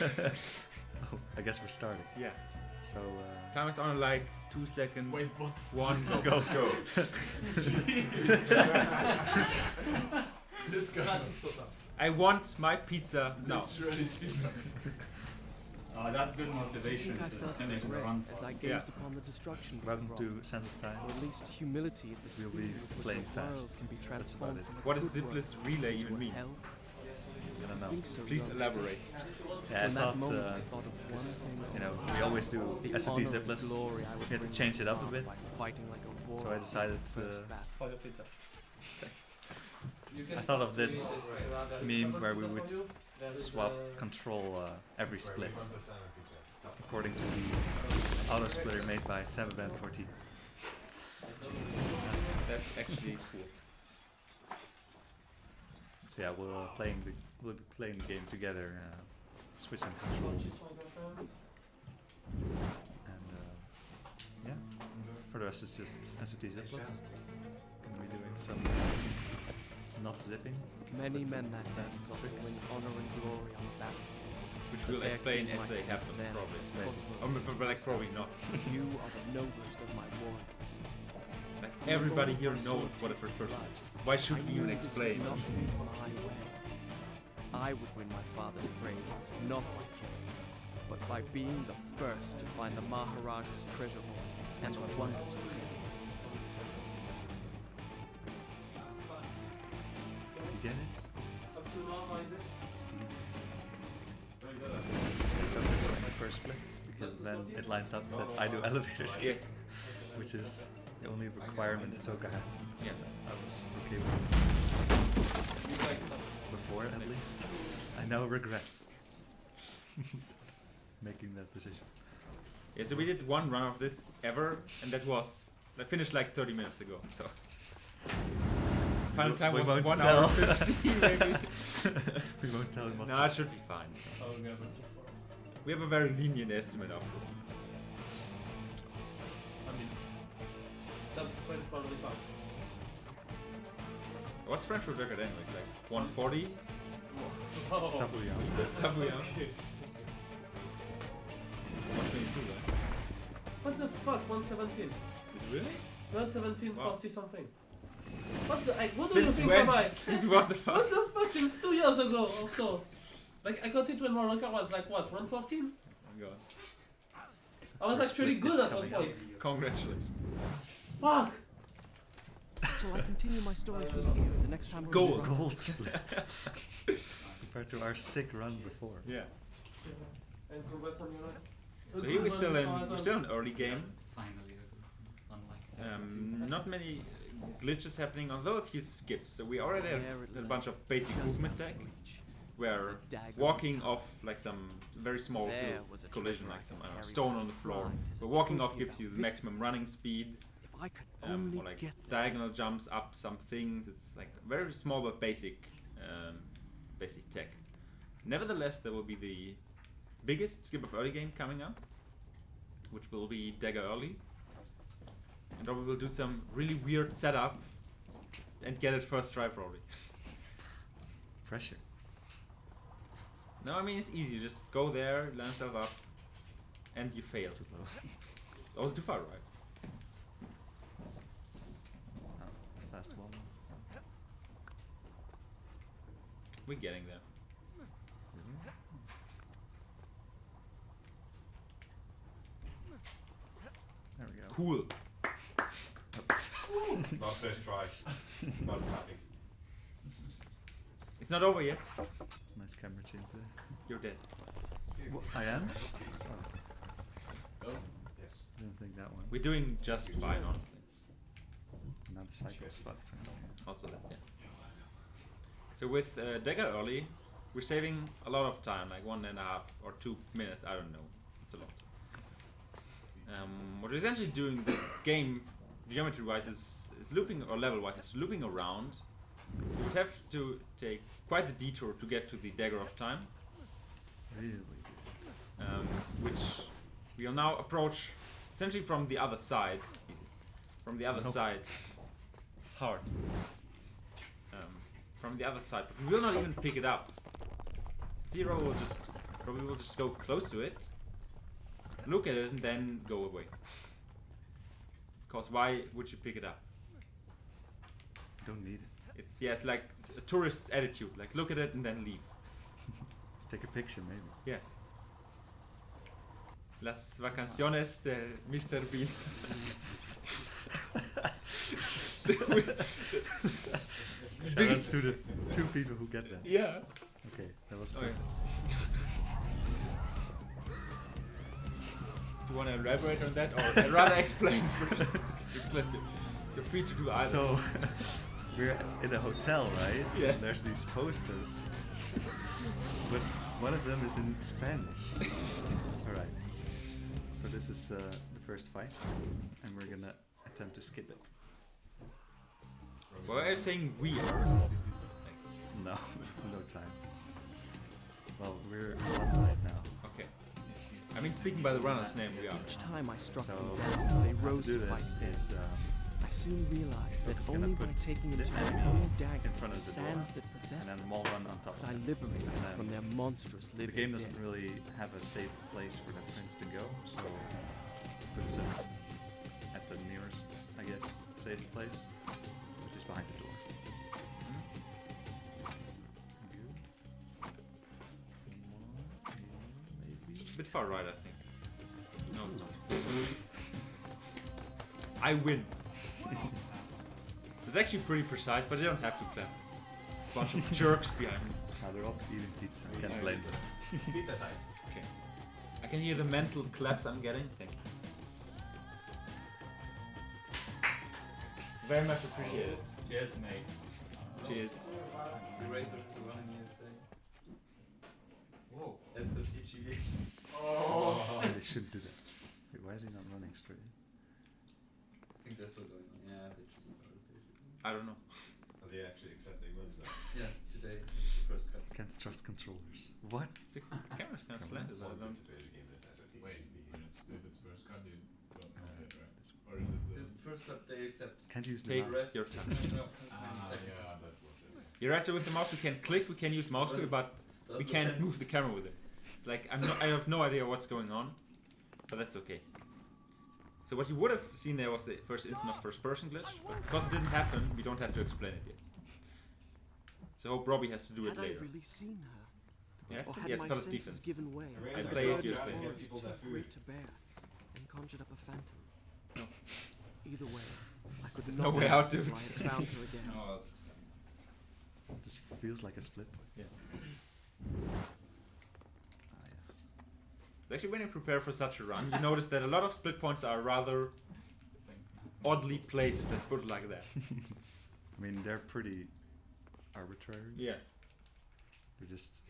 Oh, I guess we're starting. Yeah. So Time is on like 2 seconds. Wait, what? 1 go. go. This guy. I want my pizza now. Oh, that's good I motivation think I to felt finish the regret run. as I Yeah. gazed upon the destruction we Welcome brought, to Sense of Time. or at least humility at the We'll speed be with which playing a world fast. can be That's transformed about it. from a What does good Zipless world Relay into even a mean? hell. I don't I know. think so, Please youngster. elaborate. Yeah, I From that thought, moment, I thought of one thing. you know, we always do the SOT honor and Zipless. glory I would We had to bring change my it up a father bit. by fighting like a So I warrior decided in the first battle. For your pizza. I thought of this meme where we would swap control every split, according to the auto splitter made by 7band14. That's actually cool. So yeah, we'll be playing the game together, switching control. And yeah, for the rest it's just SOT Zipless. Gonna be doing some not zipping. Many but men some that day fast sought to tricks. win honor and glory on the battlefield. Which But we'll there explain came as my they son happen, then, probably. as Maybe. Cosmos But like probably not. You are the noblest of my warriors. Like everybody here knows what a first person is. Why should we even explain? Not be my way. I would win my father's praise, not by killing, but by being the first to find the Maharaja's treasure vault and the wonders within. Did you get it? Up to now, is it? I took this one in the first place because then it lines up that I do elevator skate, Yes. which is the only requirement that Toka had. Yeah. I was okay with You guys suck. before, at least. I now regret making that decision. Yeah, so we did one run of this ever, and that was finished like 30 minutes ago. So final time we was won't 1 tell. hour 50 maybe. We won't tell him what No, it should be fine. Oh, never. We have a very lenient estimate after all. I mean, some French family back. What's French world record anyways? Like 140? Oh. Subway out. Subway out. Okay. 122 though. What the fuck? 117. Is it really? 117, Wow. 40 something. What the? What do you Since think when? am I? Since what the fuck? What the fuck? Since 2 years ago or so. Like I got it when my record was like what? 114? Oh my god. I was First actually split is good at one coming up. point. Congratulations. Fuck! Shall I continue my story from here the next time we're Gold. on the run? Gold split. Compared to our sick run before. Yeah. And congrats on your life. So here we're still in early game. Finally, unlike Not many glitches happening, although a few skips. So we already have There it a lay, bunch of basic just movement out tech, of reach. where A dagger walking in off like some very small There was a collision, treasure like I some could carry stone with on the floor. pride as a But walking off trophy gives of you the victory. maximum running speed, If I could only or like get there. diagonal jumps up some things. It's like very small but basic tech. Nevertheless, there will be the biggest skip of early game coming up, which will be dagger early, and then we will do some really weird setup and get it first try probably. Pressure. No, I mean it's easy. You just go there, line yourself up, and you fail. It's too low. It's also too far, right? Oh, it's a fast one. We're getting there. There we go. Cool. Not first try. Not happy. It's not over yet. Nice camera change there. You're dead. I am? Oh, yes. I didn't think that one. We're doing just fine, honestly. Now the cycle's faster. Also that, yeah. So with dagger early, we're saving a lot of time, like 1.5 or 2 minutes. I don't know. It's a lot. What we're essentially doing the game geometry-wise is looping, or level-wise is looping around. You would have to take quite the detour to get to the dagger of time, Really good. which we'll now approach essentially from the other side. Easy. From the other Nope. side. Hard. From the other side, but we will not even pick it up. Zero will just probably will just go close to it, look at it, and then go away. Because why would you pick it up? Don't need it. It's like a tourist's attitude. Like look at it and then leave. Take a picture, maybe. Yeah. Las vacaciones de Mr. Beast. Shoutouts to the 2 people who get that. Yeah. Okay, that was Oh, yeah. perfect. Do you want to elaborate on that, or rather explain? You're free to do either. So, we're in a hotel, right? Yeah. And there's these posters. But one of them is in Spanish. Alright. So this is the first fight. And we're gonna attempt to skip it. Why are you saying we are? No, no time. Well, we're on right now. Okay. I mean, speaking by the runner's name, we are. Each time I struck So, them down, they how rose to do to fight this again. is I soon realized that just gonna only by put taking them this to their enemy own dagger, in front the of the door, sands that and possessed then them, Mall run on top could of I it. liberate And them then from their monstrous The living game dead. doesn't really have a safe place for the prince to go, so it puts us at the nearest, I guess, safe place, which is behind the door. Good. Maybe. A bit far right, I think. No, it's not. I win. It's actually pretty precise, but you don't have to clap. Bunch of jerks behind me. Ah, they're all eating pizza. I Yeah, can't blame them. Pizza time. Okay. I can hear the mental claps I'm getting. Thank you. Very much appreciated. Cheers, mate. Cheers. The racer to run in USA. Whoa. SOTGB. Oh. They shouldn't do that. Wait, why is he not running straight? I think they're still going on. Yeah, they just started basically. I don't know. Are they actually accepting ones now? Yeah, today is the first cut. Can't trust controllers. What? The camera's now slanted. I One don't. pizza player game is SOTGB. Wait, if it's first cut, you don't know it, right? Or is it The the... first cut they accept. Can't use the Take mouse. your time. No, yeah, that was it. You're right. So with the mouse we can click, we can use mouse wheel, but we can't move the camera with it. Like I have no idea what's going on, but that's okay. So what you would have seen there was the first instant of first-person glitch, but because it didn't happen, we don't have to explain it yet. So I hope Robbie has to do it Had I later. really seen her? Yeah, Or you had have my to cut his senses defense. given way? I play it, The you bird play it. forest People too that great food. to bear, and conjured up a phantom. No. Either way, I could There's not no way rest out to until it. I had found her again. No, Just feels like a split point. Yeah. Ah, yes. So actually, when you prepare for such a run, you notice that a lot of split points are rather oddly placed. Let's put it like that. I mean, they're pretty arbitrary. Yeah. They're just,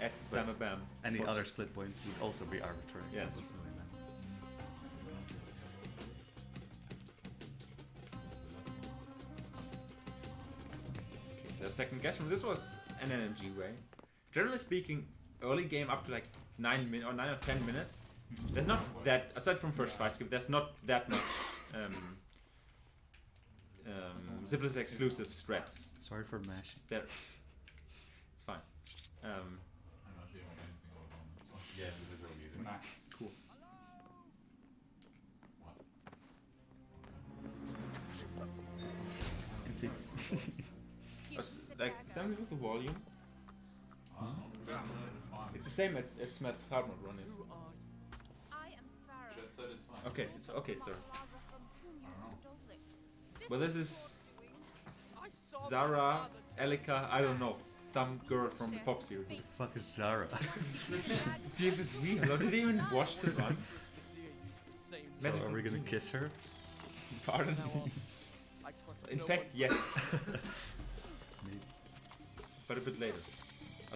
At Samabam. any For- other split point would also be arbitrary. Yeah, so it that's doesn't really matter. Okay, the second guess from this was an NMG way. Generally speaking, early game up to like 9 or 10 minutes. There's not that, aside from first fight skip, there's not that much Zipless exclusive strats. Sorry for mashing. There, it's fine. I'm not hearing anything over on this one. Yeah, this is real music. Max. Cool. Continue. Like something with the volume. Fine. It's the same as Smeth's hard mode run is. I am Pharaoh. Jet said it's fine. Okay, it's okay, sir. This Well, this is Zara, Elika, I don't know, some girl from the pop series. Who the fuck is Zara? Davis we hello, did you even watch the run? So Magical are we gonna Zoom. kiss her? Pardon? In fact, yes, Maybe. but a bit later.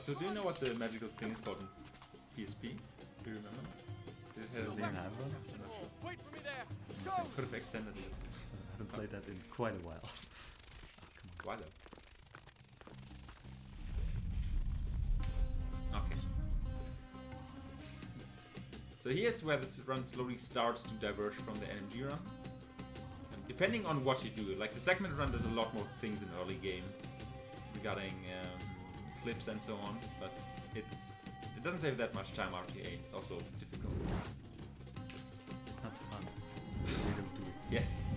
So do you know what the magical thing is called in PSP? Do you remember? Did it Does have it even have one? Wait for me there! sort of extended it? I haven't played that in quite a while. Why though? Okay. So here's where this run slowly starts to diverge from the NMG run. And depending on what you do, like the segment run does a lot more things in early game regarding clips and so on, but it doesn't save that much time RTA. It's also difficult. It's not fun. We don't do it. Yes.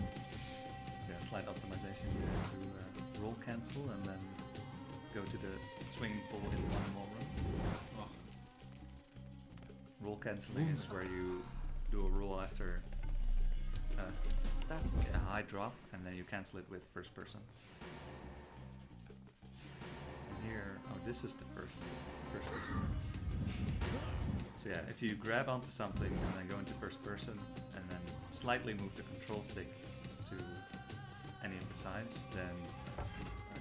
So yeah, slight optimization here to roll cancel and then go to the swinging pole in one more row. Oh. Roll canceling is where you do a roll after That's a high drop and then you cancel it with first person. And here, oh, this is the first person. So yeah, if you grab onto something and then go into first person and then slightly move the control stick to any of the sides, then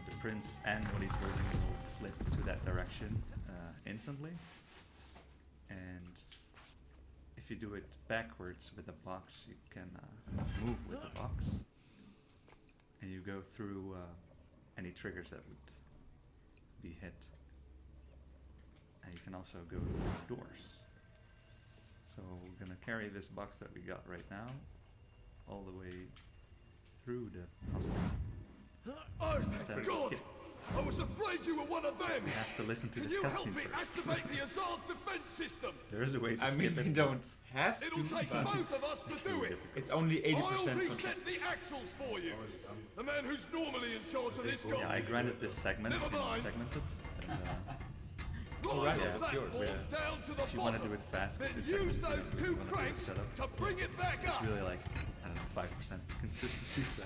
the prince and what he's holding will flip to that direction instantly. And if you do it backwards with a box, you can move with the box, and you go through any triggers that would be hit. And you can also go through doors. So we're gonna carry this box that we got right now all the way through the hospital. Attempt to skip. I was afraid you were one of them! We have to listen to Can this you help cutscene me first. activate the Azad defense system? There is a way to I mean, skip we it. don't have It'll to, take but both of us to do it! it's only I'll 80% reset consistent. the axles for you! The man who's normally in charge of this Yeah, I gun. granted this segment Never in mind. segmented. And, Oh, right, Ride yeah, the that's yours. platform down to the if you want to bottom. do it fast, Then because it's use segmented, those you two want to do a cranks setup. to bring it back It's up. really like, I don't know, 5% consistency, so.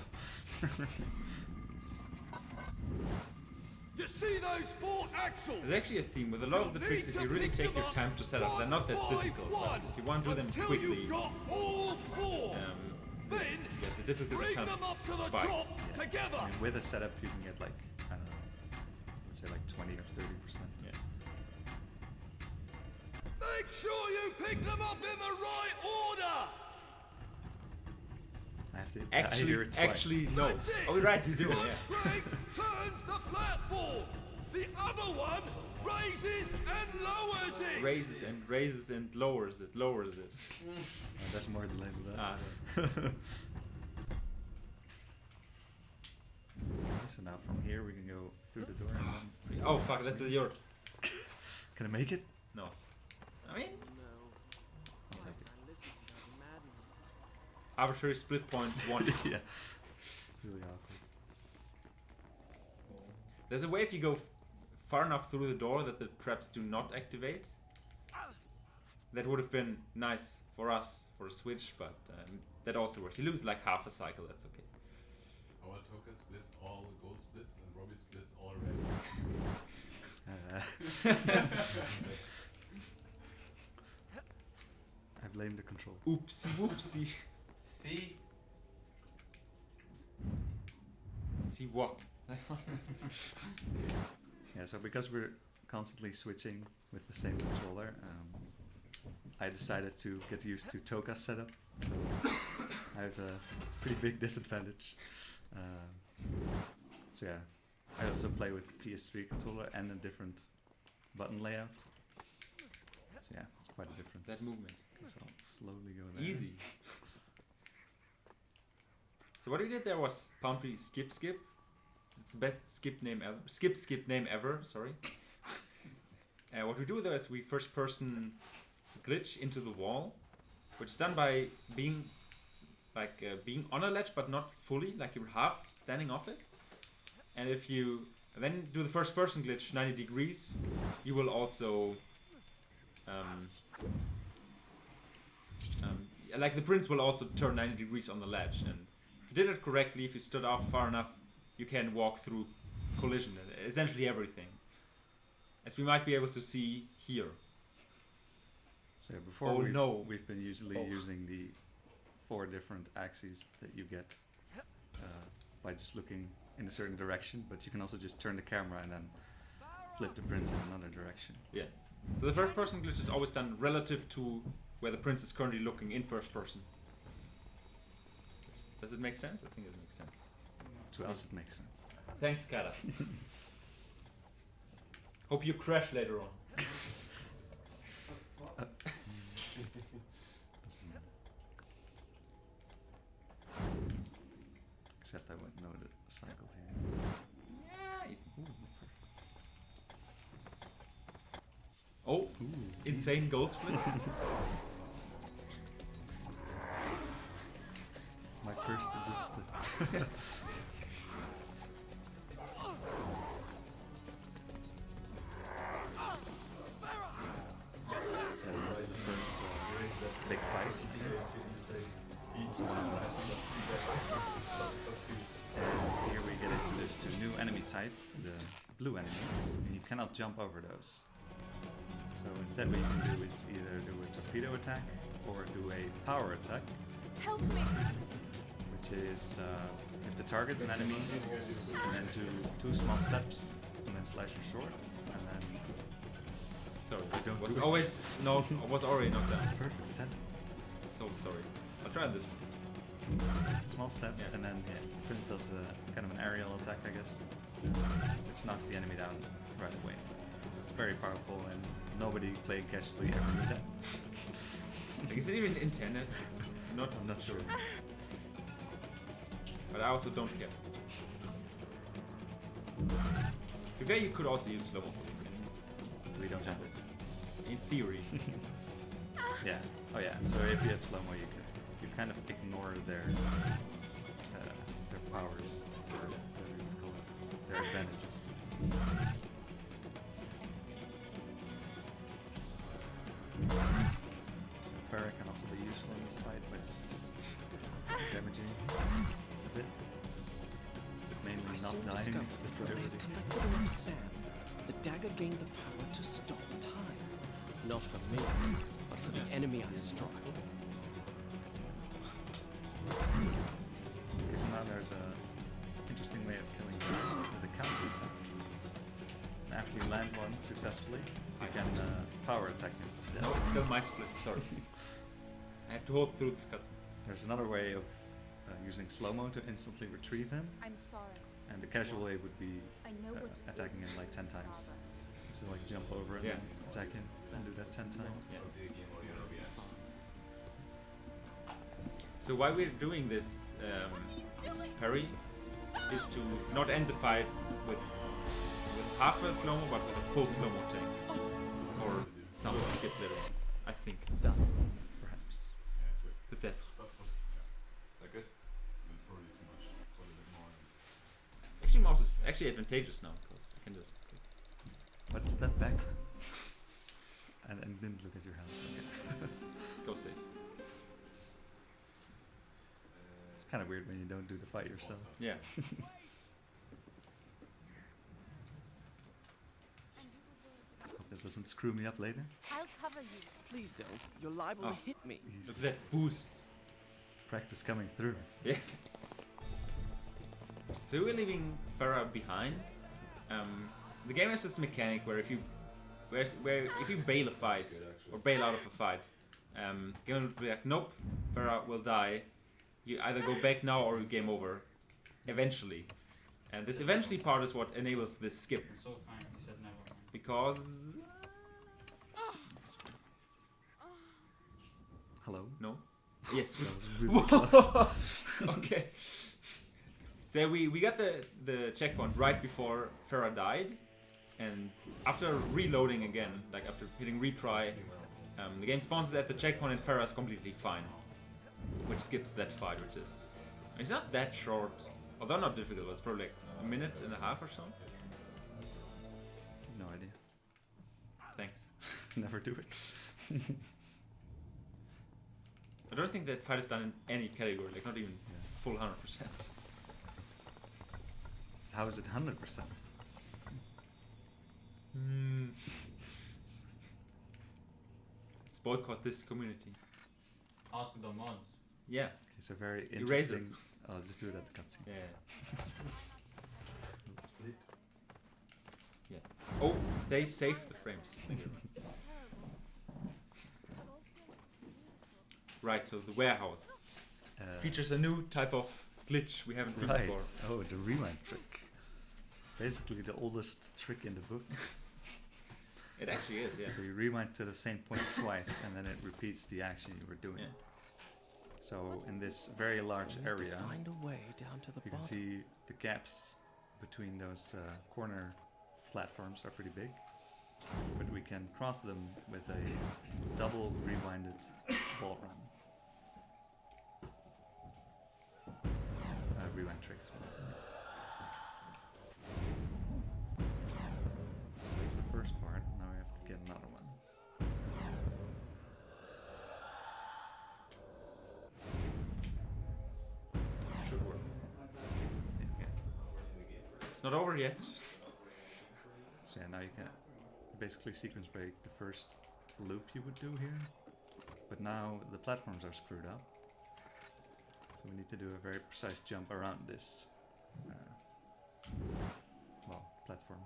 You see those 4 axles? There's actually a theme with a lot of the tricks. If you really take your time to set up, they're not that difficult. But if you want to do them Until quickly, you've got all 4. Then yeah, the difficulty bring kind them up to of the spikes. top Yeah. together. I mean, with a setup, you can get like, I don't know, I would say like 20 or 30%. Yeah. Make sure you pick them up in the right order. I have to I hear it twice. Actually, no. That's it. Oh, right, you do. One Yeah. crank turns the platform. The other one raises and lowers it. Raises and lowers it. Lowers it. There's more to label that. Ah, Okay, so now from here we can go through the door and then... oh fuck, that's your. Can I make it? No. I mean, no. I'll take it. I listened to that madman. arbitrary split point 1. Yeah. It's really awkward. There's a way if you go far enough through the door that the traps do not activate. That would have been nice for us for a switch, but that also works. You lose like half a cycle, that's okay. Our Toka splits all gold splits and Robbie splits all red. I blame the control. Oopsie whoopsie. See? See what? Yeah, so because we're constantly switching with the same controller, I decided to get used to Toka setup. So I have a pretty big disadvantage. So yeah, I also play with PS3 controller and a different button layout. So yeah, it's quite a difference. That movement. So I'll slowly go there. Easy. So what we did there was Poundry skip. It's the best skip name ever. Skip name ever. Sorry. And what we do there is we first person glitch into the wall, which is done by being being on a ledge but not fully, like you're half standing off it. And if you then do the first person glitch 90 degrees, you will also like the prince will also turn 90 degrees on the ledge, and if you did it correctly, if you stood off far enough, you can walk through collision, essentially everything, as we might be able to see here. So yeah, before Oh, no. we've been usually Oh. using the 4 different axes that you get by just looking in a certain direction, but you can also just turn the camera and then flip the prince in another direction. Yeah. So the first person glitch is always done relative to where the prince is currently looking in first person. Does it make sense? I think it makes sense. To us it makes sense. Thanks, Kara. Hope you crash later on. Except I wouldn't know the cycle here. Yeah, easy. Ooh, Oh, insane gold split. My first gold split. So this is the first big fight. And here we get into this new enemy type, the blue enemies, and you cannot jump over those. So instead what you can do is either do a torpedo attack or do a power attack, Help me! which is you have to target an enemy and then do 2 small steps and then slash your sword and then Sorry, I don't was do it. always no, was already knocked down. perfect set. So sorry. I'll try this. Small steps Yeah. and then Prince does a kind of an aerial attack, I guess, which knocks the enemy down right away. It's very powerful and nobody playing casually ever knew that. Like, is it even intended? I'm not sure. But I also don't care. To be fair, you could also use slow-mo for these enemies. We don't have it. In theory. Yeah. Oh yeah. So if you have slow-mo, you kind of ignore their powers, or whatever you call it, their advantages. Farah can also be useful in this fight by just damaging a bit, but mainly I not soon dying discovered is the that when I priority. had collected enough sand, the dagger gained the power to stop time. Not for me, but for the enemy I struck. Okay, so now there's a interesting way of killing dragons with a counter attack. And after you land one successfully, you can power attack him to death. No, it's still my split, sorry. I have to hold through this cutscene. There's another way of using slow-mo to instantly retrieve him, I'm sorry. and the casual way would be I know what it attacking is, him like 10 times. Father. So like jump over and Yeah. then attack him and do that 10 times. Yeah. So why we're doing this parry is to not end the fight with half a slow-mo, but with a full slow-mo tank. Or some skip later on, I think. Done. Perhaps. Yeah, it's good. Peut-être. Is that good? That's probably too much. Probably a bit more. Actually, mouse is actually advantageous now, because I can just... But step back. And didn't look at your hand. Okay. Go safe. It's kind of weird when you don't do the fight yourself. Yeah. Hope that doesn't screw me up later. I'll cover you. Please don't. You're liable Oh. to hit me. Easy. Look at that boost. Practice coming through. Yeah. So we're leaving Farah behind. The game has this mechanic where if you bail a fight or bail out of a fight, game will be like, nope, Farah will die. You either go back now or you game over. Eventually, and this eventually part is what enables this skip It's so fine. He said never mind. because Hello? no, yes. That was really close. Okay. So we got the checkpoint right before Farah died, and after reloading again, like after hitting retry, the game spawns at the checkpoint and Farah is completely fine, which skips that fight, which is it's not that short, although not difficult. It's probably like a minute and a half or so. No idea. Thanks. Never do it. I don't think that fight is done in any category, like not even full 100%. How is it 100%? Let's boycott this community. Ask the mods. Yeah. Okay, so very Eraser. interesting. I'll just do it at the cutscene. Yeah. Split. Yeah. Oh, they saved the frames. Thank you. Right, so the warehouse features a new type of glitch we haven't seen Right. before. Oh, the rewind trick. Basically the oldest trick in the book. It actually is, yeah. So you rewind to the same point twice and then it repeats the action you were doing. Yeah. So in this very large I need area, to find a way down to the you can bottom. see the gaps between those corner platforms are pretty big. but we can cross them with a double rewinded ball run. Rewind tricks. So that's the first part. Now we have to get another one. Should work. Yeah. It's not over yet. So yeah, now you can basically sequence break the first loop you would do here, but now the platforms are screwed up. So we need to do a very precise jump around this, well, platform.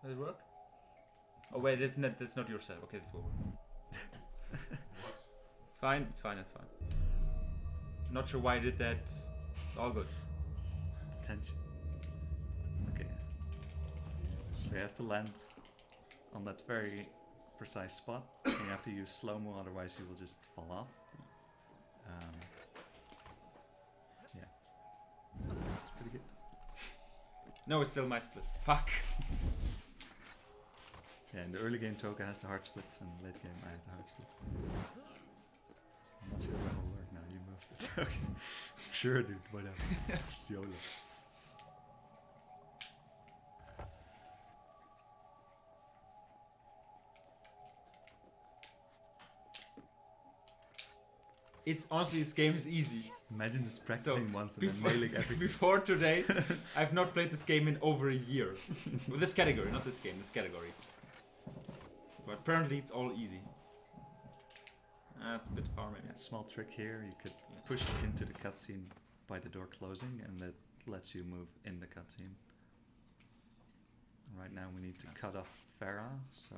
Does it work? Oh wait, that's not your set. Okay, this will work. It's fine. It's fine. It's fine. Not sure why I did that. It's all good. The tension. Okay. So you have to land on that very precise spot. And you have to use slow-mo, otherwise you will just fall off. Yeah. It's pretty good. No, it's still my split. Fuck. Yeah, in the early game Toka has the hard splits, and late game I have the hard split. I'm not sure if that will work now, you moved it. Okay. Sure dude, whatever. Just YOLO. It's honestly, this game is easy. Imagine just practicing once and then Before, nailing everything. before today, I've not played this game in over a year. With this category, not this game, this category. But apparently it's all easy. That's a bit far maybe. Yeah, small trick here, you could push it into the cutscene by the door closing, and that lets you move in the cutscene. Right now we need to cut off Farah, so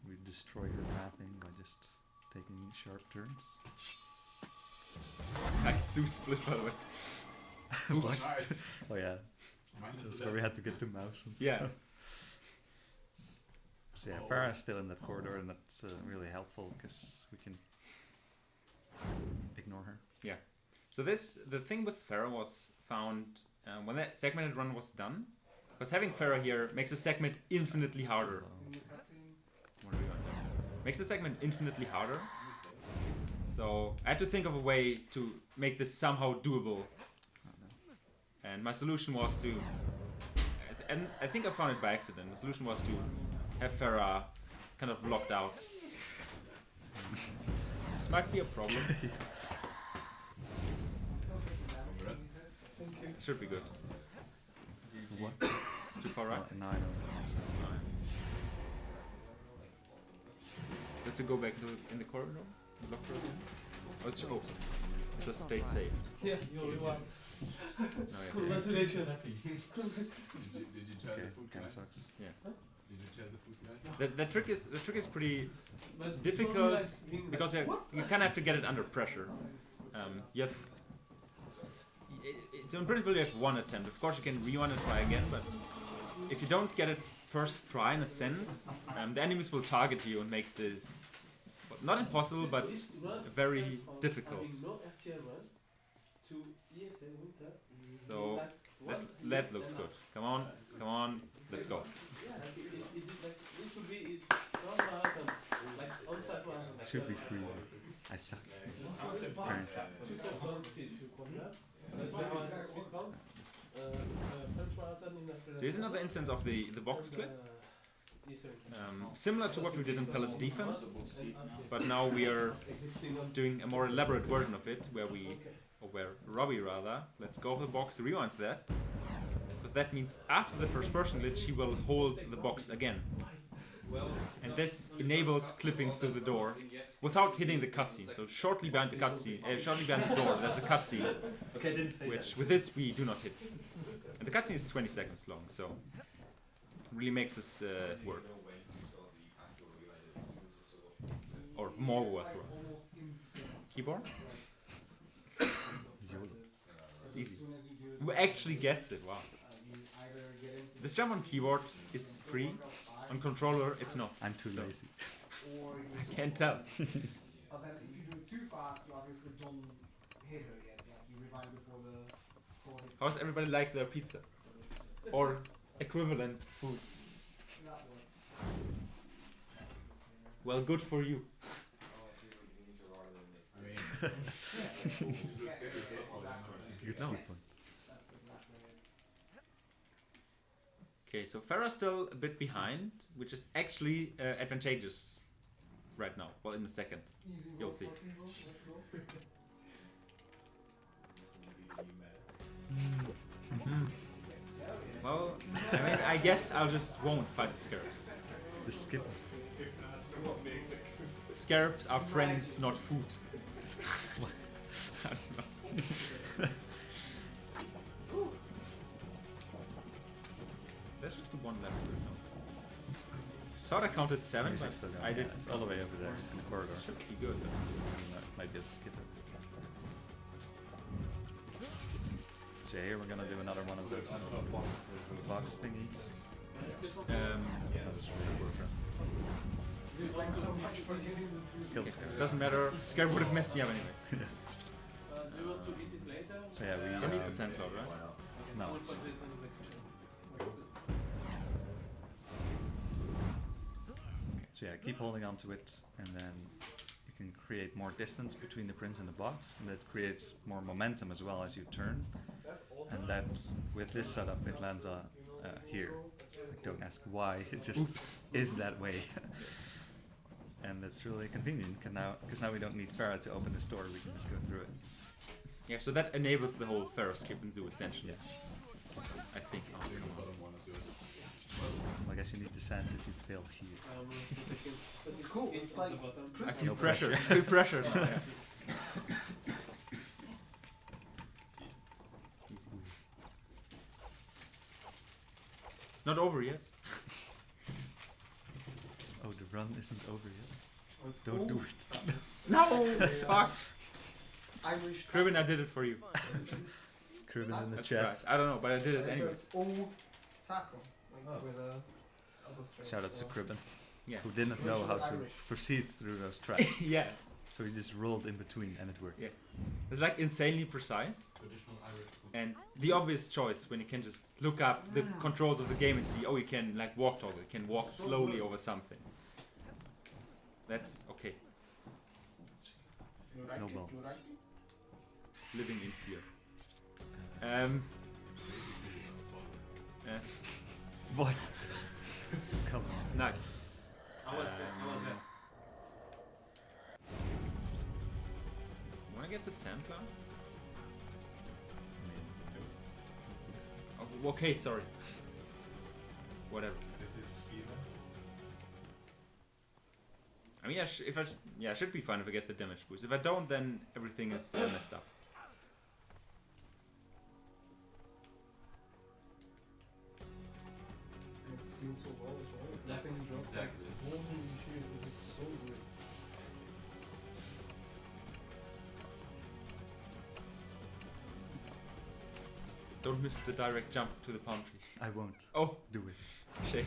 we destroy her pathing by just taking sharp turns. Nice Zeus split by the way. Oops. Oh yeah, Minus that's 11. where we had to get the mouse and Yeah. stuff. So yeah, Farah is still in that corridor, and that's really helpful because we can ignore her. So the thing with Farah was found when that segmented run was done, because having Farah here makes the segment infinitely harder. What are we on? Makes the segment infinitely harder. So I had to think of a way to make this somehow doable. And my solution was to, and I think I found it by accident. The solution was to have Farah kind of locked out. This might be a problem. It should be good. What? It's too far right. No, I don't. So. Have to go back to in the corridor? The locked door again? Oh, it's a state save. Yeah, you're reward. No, yeah. Congratulations. Did you tell Okay, the food kinda guy? sucks. Did you tell the food guy? The trick is pretty But difficult it's only like being because like, you kind of have to get it under pressure. You have it's in principle you have one attempt. Of course you can rewind and try again, but if you don't get it first try in a sense, the enemies will target you and make this well, not impossible but very difficult. So that looks good. Come on, let's go. Should be free. I suck. Apparently. So here's another instance of the box clip. Similar to what we did in Palace Defense, but now we are doing a more elaborate version of it, where Robbie rather lets go of the box, rewinds that, because that means after the first person glitch he will hold the box again, and this enables clipping through the door without hitting the cutscene. So shortly behind the cutscene, shortly behind the door, there's a cutscene, Okay, I didn't say which with this we do not hit, and the cutscene is 20 seconds long, so it really makes this work. Or more worthwhile. Keyboard? It's easy. Who actually gets it? Wow. This jump on keyboard is free. On controller, it's not. I'm too lazy. I can't tell. But then if you do it too fast, you obviously don't hit her yet. Like you revive How's everybody like their pizza? Or equivalent foods? Well, good for you. I mean, just get yourself all in. Good No. sweet one. Okay, so Farah's still a bit behind, which is actually advantageous right now. Well, in a second, you'll see. Well, I mean, I guess I'll just won't fight the scarab. Just skip it. Scarabs are friends, not food. What? I don't know. Let's just do one level. Thought I counted 7, Music's but still going, I did. yeah, it's all the way over there in the corridor. Should be good. Might be able to skip it. So yeah, here we're gonna do another one of those box thingies. That's really worth it. Kill the scarab. Doesn't matter. Scarab would have messed me up anyways. Do you want to eat it later? So yeah, we Don't eat the sand cloud, right? no. We'll put it in the kitchen. So yeah, keep holding on to it, and then you can create more distance between the prints and the box, and that creates more momentum as well as you turn. And that, with this setup, it lands here. Like, don't ask why; it just is that way. And it's really convenient, because now we don't need Farah to open this door; we can just go through it. Yeah, so that enables the whole Pharaoh skip and zoo essentially. Yeah. I think. Oh, The come on. bottom one is yours. Well, I guess you need the sense if you fail here. It's cool. It's like I feel No pressure. pressure. I feel pressure now. Yeah. Easy. It's not over yet. Oh, the run isn't over yet. Don't do it. No! Fuck! Irish. Kribin, I did it for you. Screw it in the That's chat. right. I don't know, but I did it It anyway. says O taco, like with a. Shout out to Kribben, Yeah. who didn't know how to Irish. proceed through those tracks. Yeah. So he just rolled in between and it worked. Yeah. It's like insanely precise. Traditional Irish food. And the obvious choice when you can just look up the controls of the game and see, oh, you can like walk toggle, you can walk slowly over something. That's okay. No balls. Living in fear. What? Come on. No. How was that? Wanna get the sand cloud? I mean, Oh, okay, sorry. Whatever. This is speed. I mean, I should be fine if I get the damage boost. If I don't, then everything is messed up. And it's sealed so well as well. Nothing drops. Exactly. Holy shit, this is so good. Don't miss the direct jump to the palm tree. I won't Oh, do it. shame.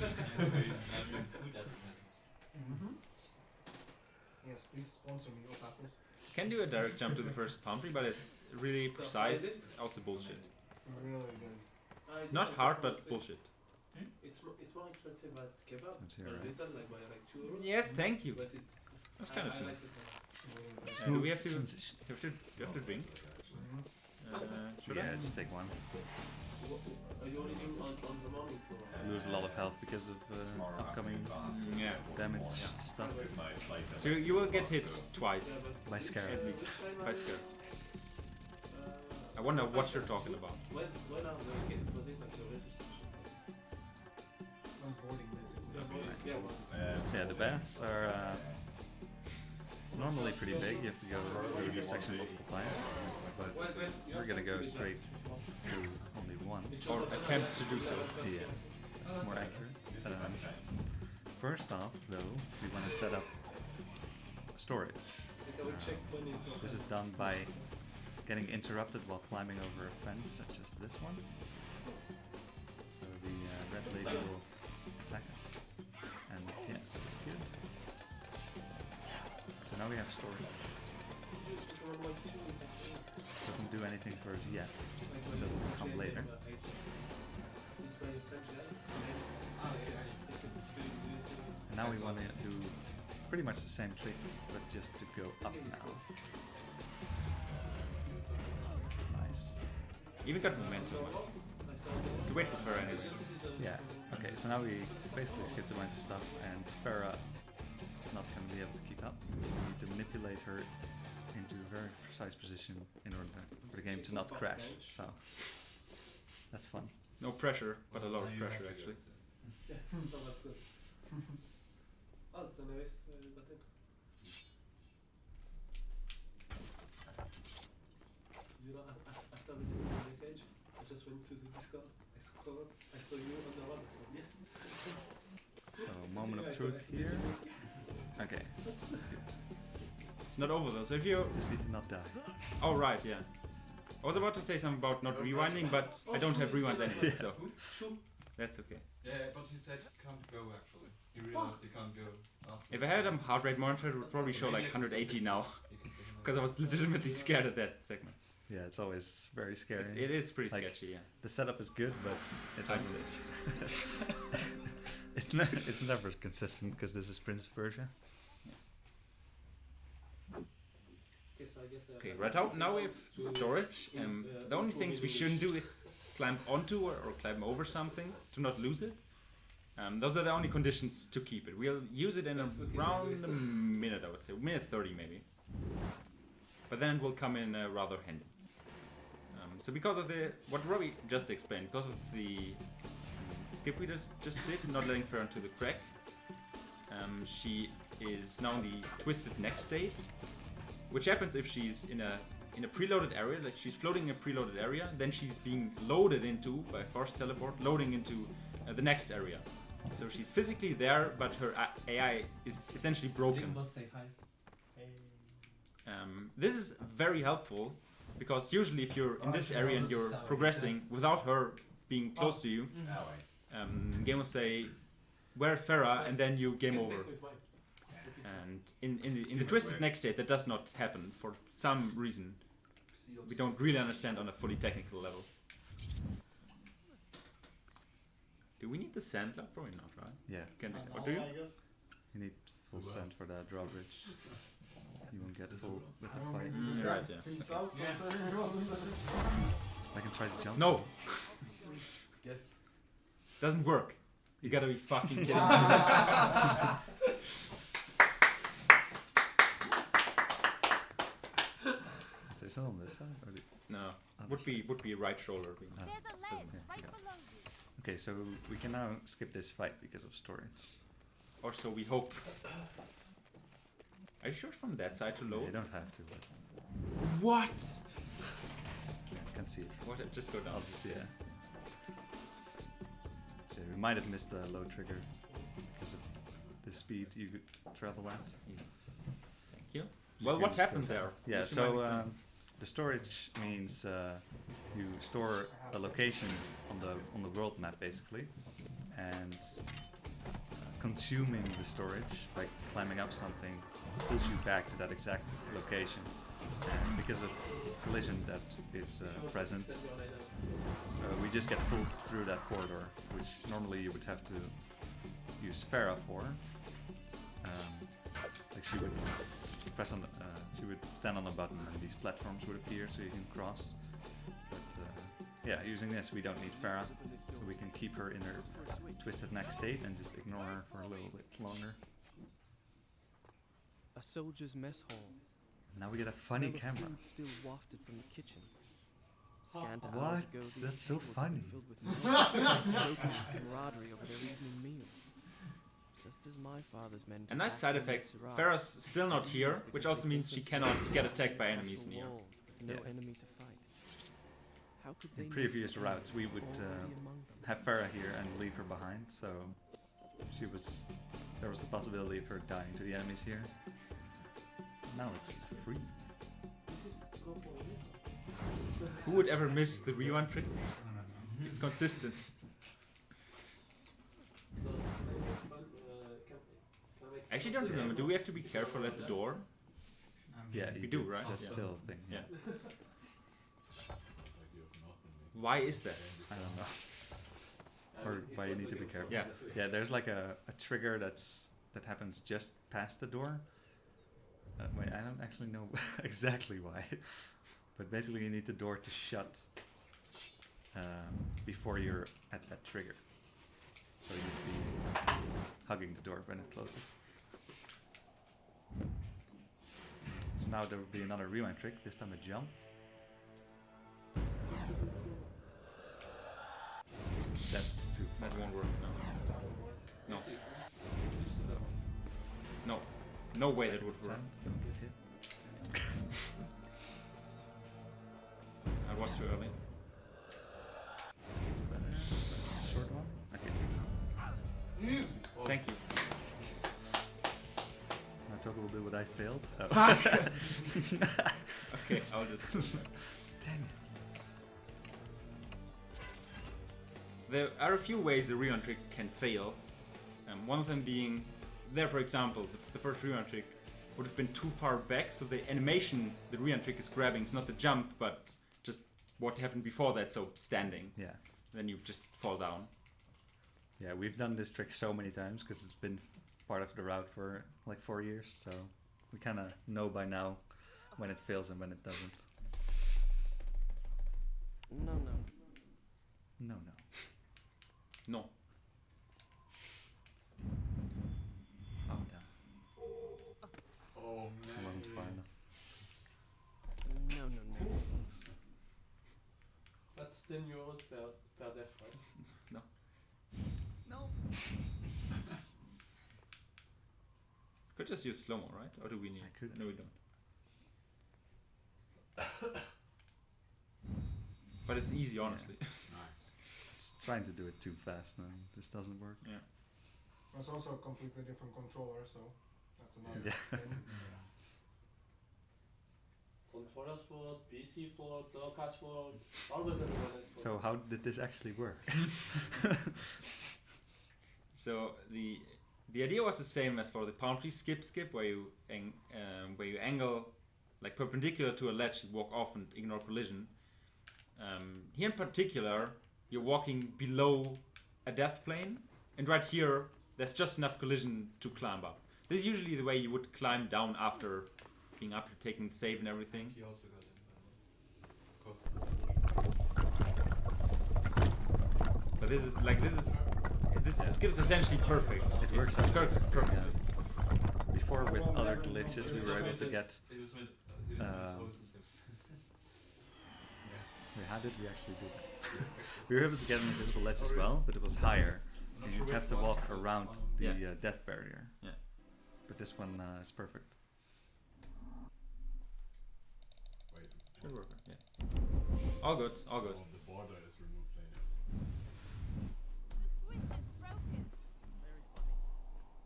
Yes, please sponsor me, Otakus. Can do a direct jump to the first palm tree, but it's really So, precise. is it? Also bullshit. Really good. I Not didn't hard, know but it's- bullshit. It's more expensive at kebab. It's here, A right? little, like by like €2. Yes, thank you. But it's. That's kind of I smooth. like it. Do we have to? transition. Do we have to drink? Should Yeah, I? just take one. Are you only doing on the morning tour? I lose a lot of health because of upcoming Yeah. damage stuff. So you will get hit twice. Yeah, but By scarab. At least. By scarab. Uh, I wonder what you're talking about. When are we going to get? Was it like the resistance? Onboarding basically. Yeah, well, So yeah, the baths are normally pretty big. You have to go through this section multiple times. But we're gonna go straight through only one. Or attempt to do so. Yeah, it's more accurate. First off, though, we want to set up storage. I will check when it This is done by getting interrupted while climbing over a fence, such as this one. So the red lady will attack us, and yeah, that's good. So now we have storage. Doesn't do do anything for us yet. Like That will come later. He's playing French guy. And now we want to do pretty much the same trick, but just to go up now. Nice. Even got momentum. To wait for Farah anyways. Yeah. Okay, so now we basically skipped a bunch of stuff, and Farah is not going to be able to keep up. We need to manipulate her into a very precise position in order for the game to not crash. So that's fun. No pressure, but a lot of pressure actually. Yeah, so that's good. Oh, it's a nice button. You know, after receiving the message, I just went to the Discord, I scrolled, I saw you on the one, I thought, yes. So moment of truth here. Okay, that's good. It's not over though, so if you... Just need to not die. Oh right, yeah. I was about to say something about not rewinding, but I don't have rewinds anyway, so... That's okay. Yeah, but he said you can't go actually. He realized you can't go after. If I had a heart rate monitor, it would probably show like 180 now. Because I was legitimately scared at that segment. Yeah, it's always very scary. It is pretty Like, sketchy, yeah. The setup is good, but it Times doesn't. It's never consistent because this is Prince of Persia. Okay, so I guess, Okay, right now we have storage. The only things we shouldn't do is climb onto or climb over something to not lose it. Those are the only conditions to keep it. We'll use it in around a minute, I would say, minute 30 maybe. But then it will come in rather handy. So because of what Robbie just explained, because of the skip we just did, not letting Farah into the crack, she is now in the twisted neck state, which happens if she's in a preloaded area, like she's floating in a preloaded area, then she's being loaded into, by force teleport, loading into the next area. So she's physically there, but her AI is essentially broken. say hi. This is very helpful, because usually if you're in this area and you're progressing without her being close to you, game will say, "Where's Farah?" and then you game over. And in the twisted neck state, that does not happen for some reason. We don't really understand on a fully technical level. Do we need the sand lab? Probably not, right? Yeah. What do you? You need full send for that drawbridge. You won't get full with the fight. Right, yeah. I can try to jump. No! Yes. Doesn't work. You gotta be fucking kidding me. Is there some on this side? Or No. Would be right shoulder. There's a ledge right yeah. below you. Okay, so we can now skip this fight because of storage. Or so we hope. Are you sure it's from that side to load? You don't have to, but What? I can see it. What? Just go down. Yeah. So we might have missed the low trigger because of the speed you could travel at. Thank you. Well, what happened there? Yeah, Would you mind so explaining? the storage means you store a location on the world map basically, and consuming the storage by climbing up something pulls you back to that exact location. And because of collision that is present, we just get pulled through that corridor, which normally you would have to use Farah for. Like she would press on, she would stand on a button and these platforms would appear so you can cross. But yeah, using this we don't need Farah, so we can keep her in her twisted neck state and just ignore her for a little bit longer. A soldier's mess hall. Now we get a funny Smell of camera. food still wafted from the kitchen. Scant What? hours ago, these That's so tables had been funny. filled with noise, soaking with camaraderie over their evening meal. Just as my father's men A nice took side back the effect. Syrah, Farah's still not here, because which they also means built she themselves cannot get attacked by enemies castle near. walls with no Yeah. enemy to fight. How could they In know previous the routes we enemy would was already among them? have Farah here and leave her behind, so there was the possibility of her dying to the enemies here. Now it's free. Who would ever miss the rewind trick? It's consistent. I actually don't remember. Do we have to be careful at the door? Yeah, We you do, right? That's Yeah. still a thing. Yeah. Why is that? I don't know. Or why you need to be careful. Yeah. Yeah, there's like a trigger that happens just past the door. Wait, I don't actually know exactly why, but basically you need the door to shut before you're at that trigger. So you'd be hugging the door when it closes. So now there will be another rewind trick, this time a jump. That's too far. That won't work. No. No. No way that would work. Don't get hit. I was too early. It's better. Short one. Okay. Thank you. Now Toka will do what I failed. Oh. Okay, I'll just. Dang it. There are a few ways the rewind trick can fail. One of them being, there for example, the first rewind trick would have been too far back, so the animation the rewind trick is grabbing is not the jump, but just what happened before that, so standing. Yeah. Then you just fall down. Yeah, we've done this trick so many times because it's been part of the route for like 4 years, so we kind of know by now when it fails and when it doesn't. No. No. No. Oh, damn. Oh I wasn't far enough. No. That's 10 euros per death, right? No. Could just use slow-mo, right? Or do we need? I could. No, we don't. But it's easy, honestly. Nice. Just trying to do it too fast now. This doesn't work. Yeah. It's also a completely different controller, so that's another Yeah. thing. Controllers for PC for Dorcas for always everyone. So how did this actually work? So the idea was the same as for the palm tree skip, where you angle like perpendicular to a ledge, you walk off and ignore collision. Here in particular, you're walking below a death plane, and right here there's just enough collision to climb up. This is usually the way you would climb down after being up, you're taking the save and everything. He also got it. But this skip is essentially perfect. It works out It works perfectly. Yeah. Before with other glitches we were able to get. It was with How did we actually do that? We were able to get an invisible ledge as well, but it was higher. And you'd have to walk around the death barrier. Yeah. But this one is perfect. Wait. Should work. Yeah. All good. All good. Oh, the border is removed later. The switch is broken. Very funny.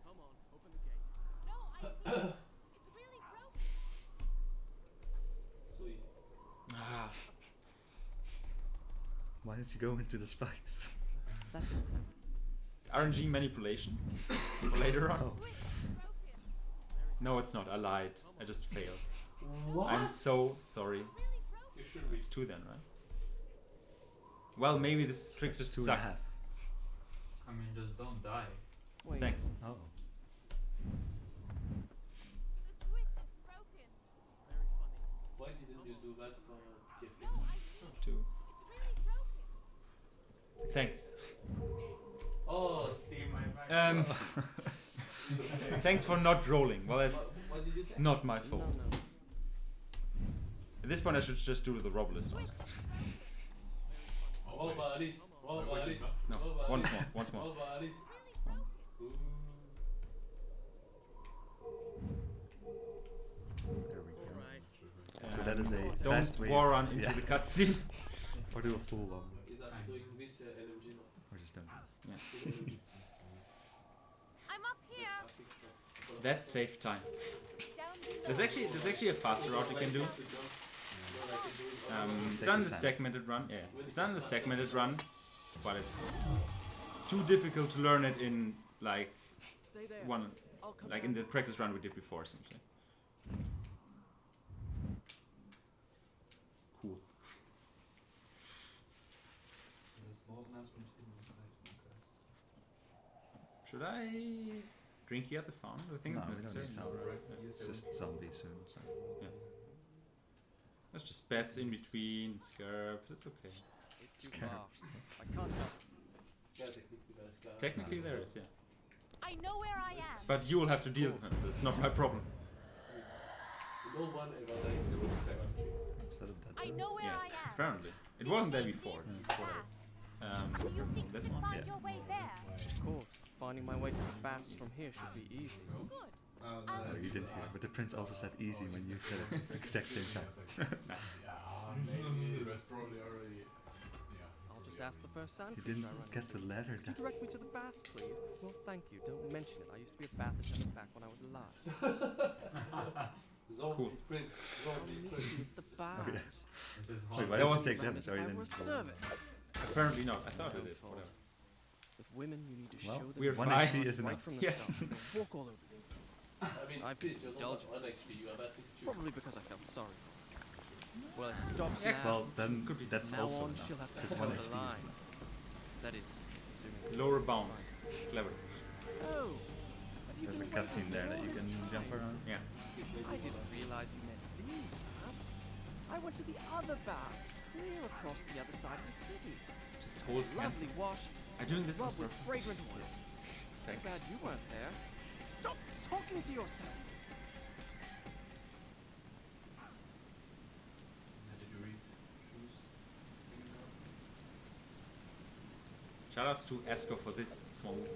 Come on, open the gate. No, I mean, it's really broken. Sweet. Ah, Why did you go into the spikes? That didn't happen. it's RNG manipulation for later on. Oh. Switch is broken. No, it's not. I lied. I just failed. What? I'm so sorry. Really broken. You should be. It's 2 then, right? Well, maybe this trick just 2.5. sucks. I mean, just don't die. Wait. Thanks. Oh. The switch is broken. Very funny. Why didn't you do that for No, TFT? I mean, 2. it's really broken. Thanks. Oh, See my back. Thanks for not rolling. Well, that's what did you say? not my No. fault. At this point, I should just do the rob list. Switch is broken. Roll by Alice. Roll by Alice. No, Roll by once Alice. more. Once more. Roll by Alice. Really broken. There we go. Alright. So that is a Don't fast way. war run into Yeah. the cutscene. Or do a full one. He's actually doing this LMG now. Or just don't. I'm up here. That saved time. Down below. There's actually a faster route you can do. It's Take done the the sand. segmented run. Yeah, it's done the segmented run, but it's too difficult to learn it in like Stay there. one, I'll come like back. in the practice run we did before, essentially. Cool. Should I drink here at the farm? I think No, it's we don't necessary. need to. It's just zombies soon. So. There's just bats in between, scarabs, it's okay. It's too Scarabs. far. I can't tell. Yeah, technically there's car. Technically there is, yeah. I know where I am. But you will have to deal with them. That's not my problem. No one ever died in the second street. Is that a dead I zone? know where Yeah, I am. apparently. It This wasn't there gate before. leads It's to whatever. bats. Do you think you This can one? find Yeah. your way there? Of course, finding my way to the bats from here should be easy. Good. Oh, you didn't hear, but the prince also said easy when you said it at the exact same time. Maybe it was probably already. Yeah. I'll just ask the first You sandcreature didn't I run get into. the letter Could you down. direct me to the bats, please? Well, thank you. Don't mention it. I used to be a bat lieutenant back when I was alive. Zombie Cool. print. Zombie Meet print. you at the bats. Wait, why That did was- you take Known damage? as Oh, you if I didn't. were a servant. Apparently not. I thought it Own did. fault. Whatever. With women, you need to Well, show them we're One fine. HP is right enough. from the Yes. start. They'll walk all over you. I mean, I've please, been you're not indulgent. on HP, you have at least two. Probably because I felt sorry for her. Well, it stops Yeah, now. Well, then Could be. that's From now also on, enough. she'll have to Because toe one the HP is line. enough. That is, assuming. Lower bound. Clever. Oh, have you There's a been away cutscene for there all that you this can jump time? around. Yeah. I didn't realize you meant these bats. I went to the other bats, clear across the other side of the city. Just hold hands. Lovely wash, I'm doing this on rubbed with purpose. fragrant oils. Too Thanks. bad you weren't there. Stop talking to yourself. Did you read shoes? Shoutouts to Esco for this small move.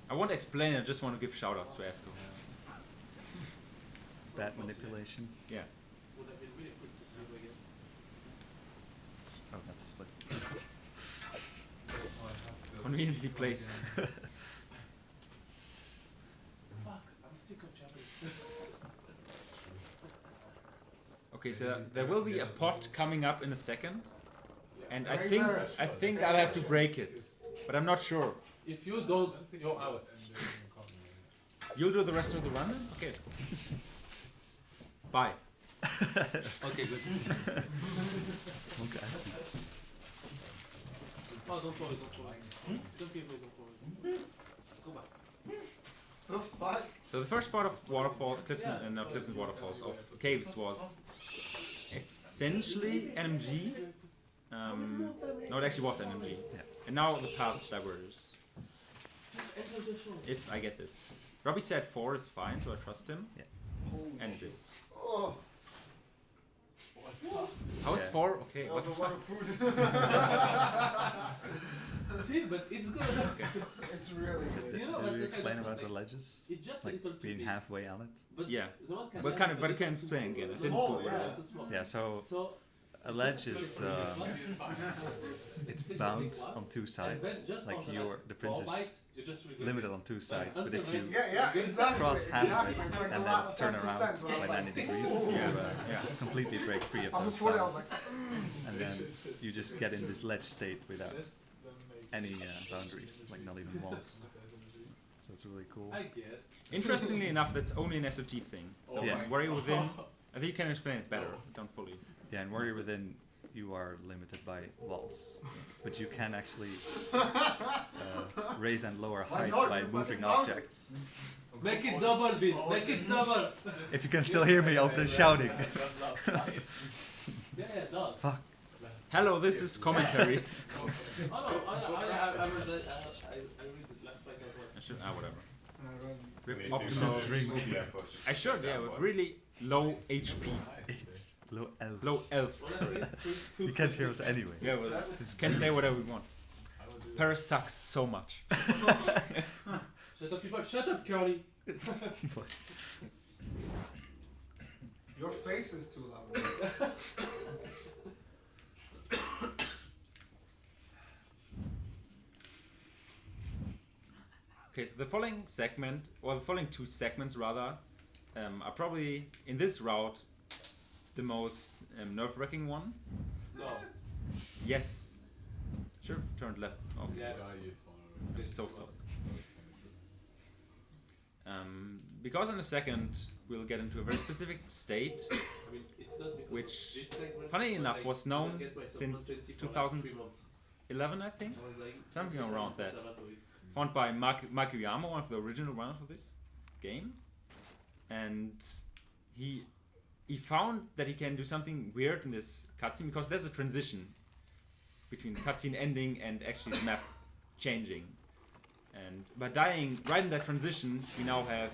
I won't explain it, I just want to give shoutouts to Esco. Bad manipulation. Yeah. Would have been really quick to see him again. Oh, that's a split. Conveniently placed. Fuck, I'm stick on chapter. Okay, so there will be a pot coming up in a second, and I Razor. think I'll have to break it, but I'm not sure. If you don't, you're out. You'll do the rest of the run then? Okay, it's cool. Bye. Okay, good. Monk asked me. Oh, don't worry, don't worry. Don't be afraid, don't worry. Go back. The fuck? So the first part of waterfall, cliffs and waterfalls of caves was essentially NMG. No, it actually was NMG. Yeah. And now the path diverges. If I get this. Robbie said 4 is fine, so I trust him. Yeah. And it is. Oh. What's up? How is Yeah. 4? Okay, That what's was a lot of food. See, but it's good. It's really good. You know, Did what's you the explain kind of about the like- ledges? It's just a Like little too being big. halfway on it? But Yeah. the one can But have kind is of, a but you little can too explain small. again. It So didn't Small, feel yeah. right. too small. Yeah, so So a ledge is it's bound on two sides. Like the prince is limited on two sides, but if you Yeah, exactly. cross half of it Exactly. It's like the and then last turn 10%, around but I was by like, 90 degrees, ooh. you Yeah. completely break free of I was those 40, I was bounds. like, And then you just get in this ledge state without any boundaries, like not even walls. So it's really cool. I guess. Interestingly enough, that's only an SOT thing. So Yeah. Warrior Within, I think you can explain it better. Don't fully. Yeah, in Warrior Within, you are limited by walls, but you can actually raise and lower height God, by you moving fucking found objects. Make it double, Vin. Make it double. If you can still hear me over the shouting. Yeah, it does. Fuck. Hello, this is commentary. Oh no, I read the last fight as well. I should, whatever. Rip Wait, optimal. drink. I should, yeah, with really low HP. Low elf. Low elf. You can't hear us anyway. Yeah, well, can say whatever we want. Paris sucks so much. Shut up, people. Shut up, Curly. your face is too loud. Okay, so the following segment, or the following 2 segments rather, are probably in this route the most nerve-wracking one. No. Yes. Sure, turned left. Okay. Yeah. I'm so sorry. Because in a second we'll get into a very specific state, I mean, it's not because which, this segment, funny but enough, like, was known get myself since 120 for like 2000. 3 months. 11, I think. I was like, Something around that. Observatory. Found by Makuyama, one of the original runners of this game. And he found that he can do something weird in this cutscene because there's a transition between the cutscene ending and actually the map changing. And by dying right in that transition, we now have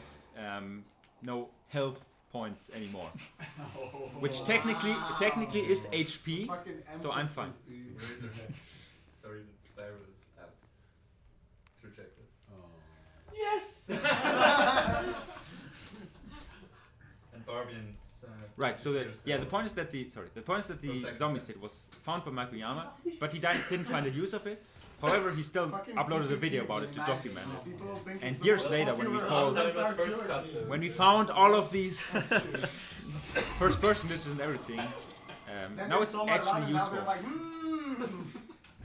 no health points anymore, which technically is HP. Fucking So I'm fine. emphasis, dude. Razorhead. Sorry, but Spyro is out. It's rejected. Yes! And Barbie and Right. So the point is that the zombie state was found by Makuyama, but he didn't find a use of it. However, he still Fucking uploaded a TPT, video about it to man. document it. People think And it's the years most later, when we popular found- Last time it was Avatar first killer cut. game. When we found all of these first person glitches and everything, Then now they it's saw my actually run and now useful. they're like,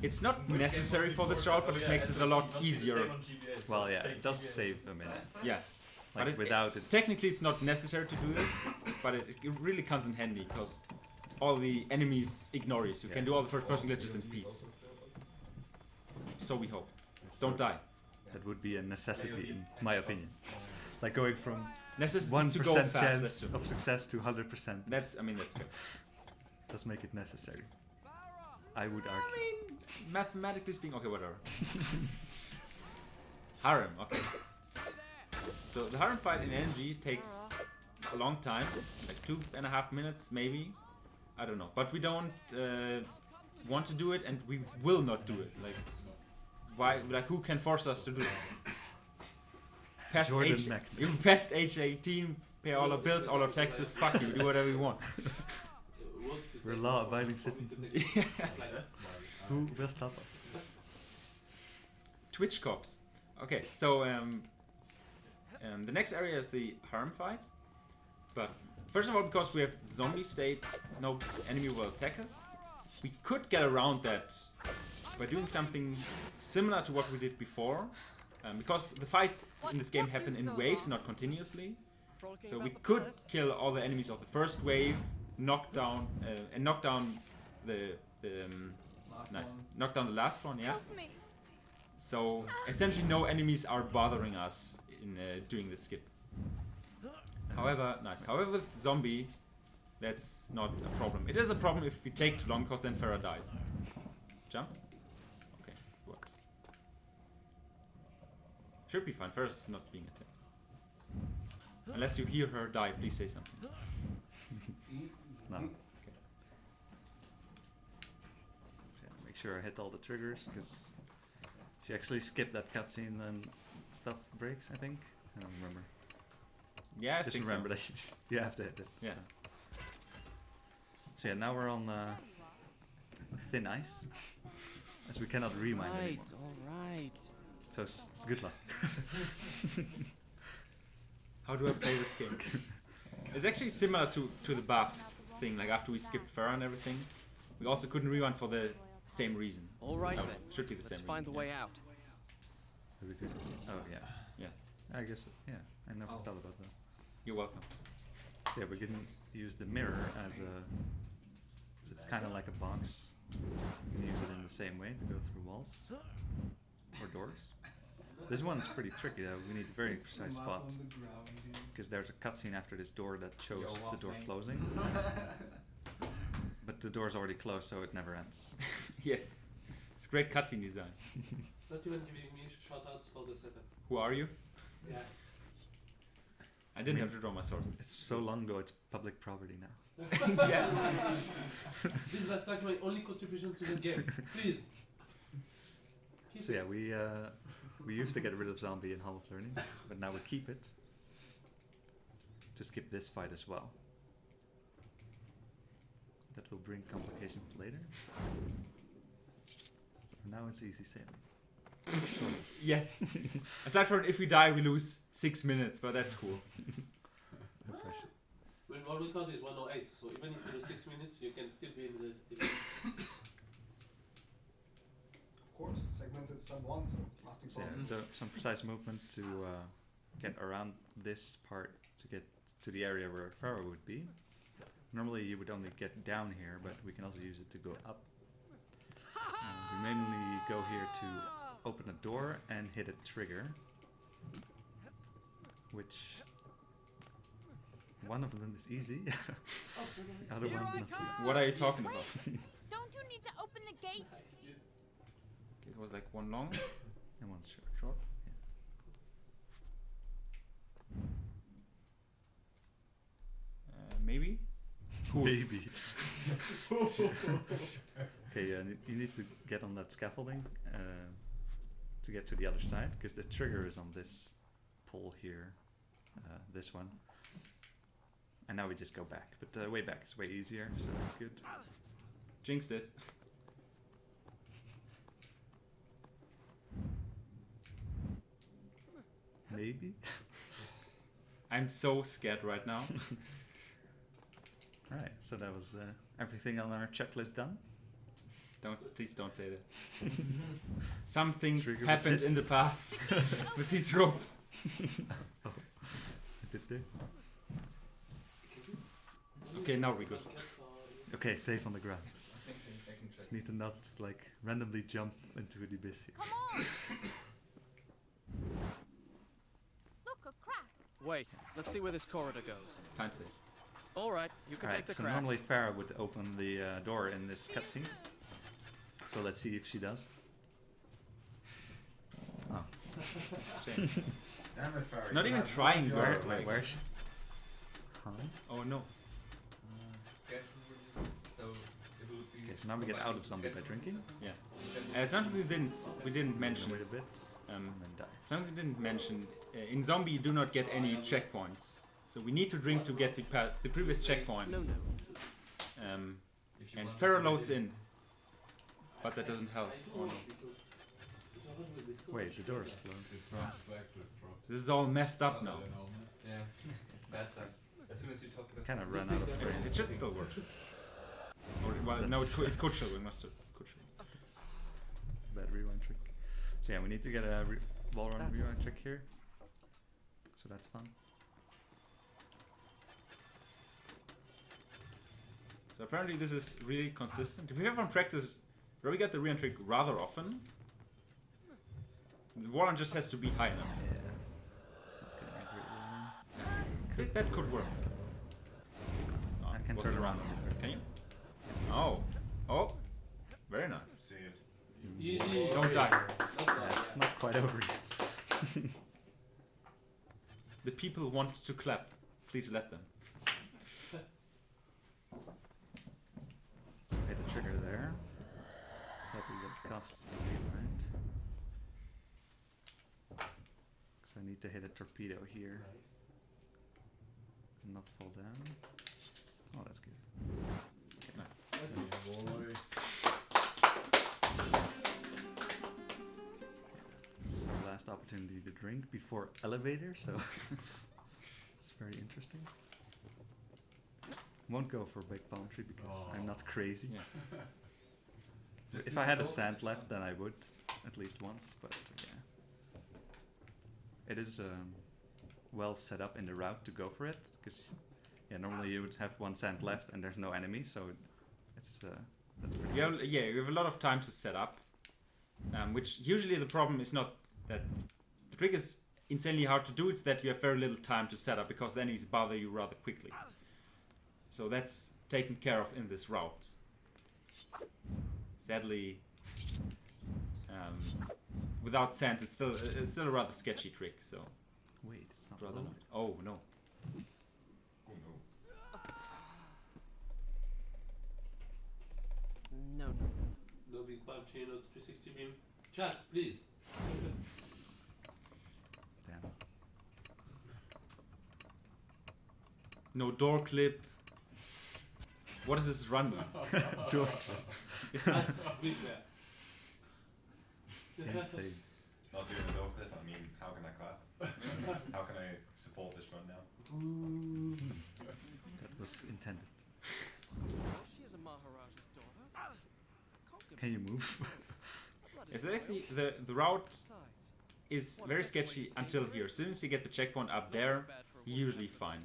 It's not necessary for this route, but it makes it a lot easier. Well, yeah, it does save a minute. Yeah. Like But without it. Technically, it's not necessary to do this, but it really comes in handy because all the enemies ignore you. So you can do all the first person glitches in peace. So we hope. Don't die. That would be a necessity, in my opinion. Like going from Necessity 1% to go fast. chance That's true. of success to 100%. That's fair. Does make it necessary. I would I argue. mean, mathematically speaking, okay, whatever. Harem, okay. So the harem fight in NG takes a long time, like 2.5 minutes maybe. I don't know, but we don't want to do it, and we will not do it. Like, why? Like, who can force us to do it? Past Jordan age, McNair. you past age 18, pay all our bills, all our taxes. Fuck you, do whatever you want. We're law-abiding citizens. Yeah. Who will stop us? Twitch cops. Okay, so the next area is the harem fight. But first of all, because we have zombie state, no enemy will attack us. We could get around that by doing something similar to what we did before. Because the fights in this game happen in waves, not continuously. So we could kill all the enemies of the first wave, knock down the knock down the last one, yeah. Help me. So essentially, no enemies are bothering us in doing the skip. However, with zombie, that's not a problem. It is a problem if we take too long, because then Farah dies. Jump. Okay, works. Should be fine. Farah's not being attacked. Unless you hear her die, please say something. No. Okay. Yeah, make sure I hit all the triggers, because if you actually skip that cutscene, then stuff breaks, I think. I don't remember. Yeah, I Just think remember so. that you have to hit it. Yeah. So yeah, now we're on thin ice, as we cannot rewind anymore. Alright. So good luck. How do I play this game? It's actually similar to the bath thing. Like after we skipped Farah and everything, we also couldn't rewind for the same reason. Alright No, then. should be the Let's same find the reason, way out. Very good. Oh yeah. Yeah. I guess yeah. I never thought about that. You're welcome. So yeah, we're gonna use the mirror as a. So it's kind of like a box. You can use it in the same way to go through walls or doors. This one's pretty tricky though. We need a very precise spot, because there's a cutscene after this door that shows the door closing. But the door's already closed, so it never ends. Yes. It's great cutscene design. Not even giving me shoutouts for the setup. Who are you? Yeah. I didn't have to draw my sword. It's so long ago, it's public property now. Yeah. This was like my only contribution to the game. Please. Keep So yeah, it. we used to get rid of zombie in Hall of Learning, but now we keep it to skip this fight as well. That will bring complications later. For now it's easy sailing. Yes. Aside from if we die, we lose 6 minutes, but that's cool. No pressure. When all we count is 108, so even if you lose 6 minutes, you can still be in the still. Of course, segmented sub 1, so must be So, yeah, possible. so some precise movement to get around this part to get to the area where Pharaoh would be. Normally you would only get down here, but we can also use it to go up. We we mainly go here to open a door and hit a trigger. Which... one of them is easy. The other one not so easy. What are you talking about? Don't you need to open the gate? It was like one long. And one's short. Maybe? Cool. Maybe. Okay, you need to get on that scaffolding to get to the other side, because the trigger is on this pole here, this one. And now we just go back, but the way back is way easier, so that's good. Jinxed it. Maybe? I'm so scared right now. Alright, so that was everything on our checklist done. Please don't say that. Some things Trigger was happened hit. in the past with these ropes. Oh, did they? Okay, now we're good. Okay, safe on the ground. Just need to not like randomly jump into the abyss here. Come on! Look, a crack. Wait, let's see where this corridor goes. Time save. Alright, you can take Alright, the so crack. normally Farah would open the door in this cutscene. So let's see if she does. Oh. Damn it, Farah. Not you even have trying, one bro. job. Like, Where is she? Huh? oh no. Okay, so now we get out of zombie by drinking. Yeah. Something we didn't mention. Wait a bit. Um, And then die. something we didn't mention. In zombie, you do not get any checkpoints. So we need to drink to get the previous checkpoint. No. And Farah loads in. But that doesn't help. Oh, no. Wait, the door is closed. This is all messed up now. Yeah, that's as soon as you talk about Kind of ran out of frames. It should still work. Or, well, no, it could show. It must could show. Bad rewind trick. So yeah, we need to get a wall run rewind trick here. So that's fun. So apparently this is really consistent. If we have on practice where we get the rewind trick rather often, the wall run just has to be high enough. Yeah. Not gonna get really That could work. Oh, I can was turn it around. Can you? Oh. Oh. Very nice. Saved. Easy. Don't die. Yeah, it's not quite over yet. The people want to clap. Please let them. So hit a trigger there. Sadly, that costs a rewind. Because I need to hit a torpedo here. And not fall down. Oh, that's good. Nice. So last opportunity to drink before elevator, so it's very interesting. Won't go for big palm tree because I'm not crazy. Yeah. If I had a sand left, then I would at least once. But yeah, it is well set up in the route to go for it because normally you would have one sand left and there's no enemy, so it's that's pretty good. You have a lot of time to set up, which usually the problem is not that the trick is insanely hard to do, it's that you have very little time to set up because the enemies bother you rather quickly. So that's taken care of in this route. Sadly, without sands, it's still a rather sketchy trick. So Wait, it's not rather loaded. not. Oh no! Oh no. No. No big palm chain, no 360 beam. Chat, please. Damn. No door clip. What is this run? Door Big there. insane. Not doing a no clip. I mean, how can I clap? How can I support this run now? That was intended. She is a Maharaja's daughter. Can you move? Is that actually the route is very sketchy until here. As soon as you get the checkpoint up there, you're usually fine.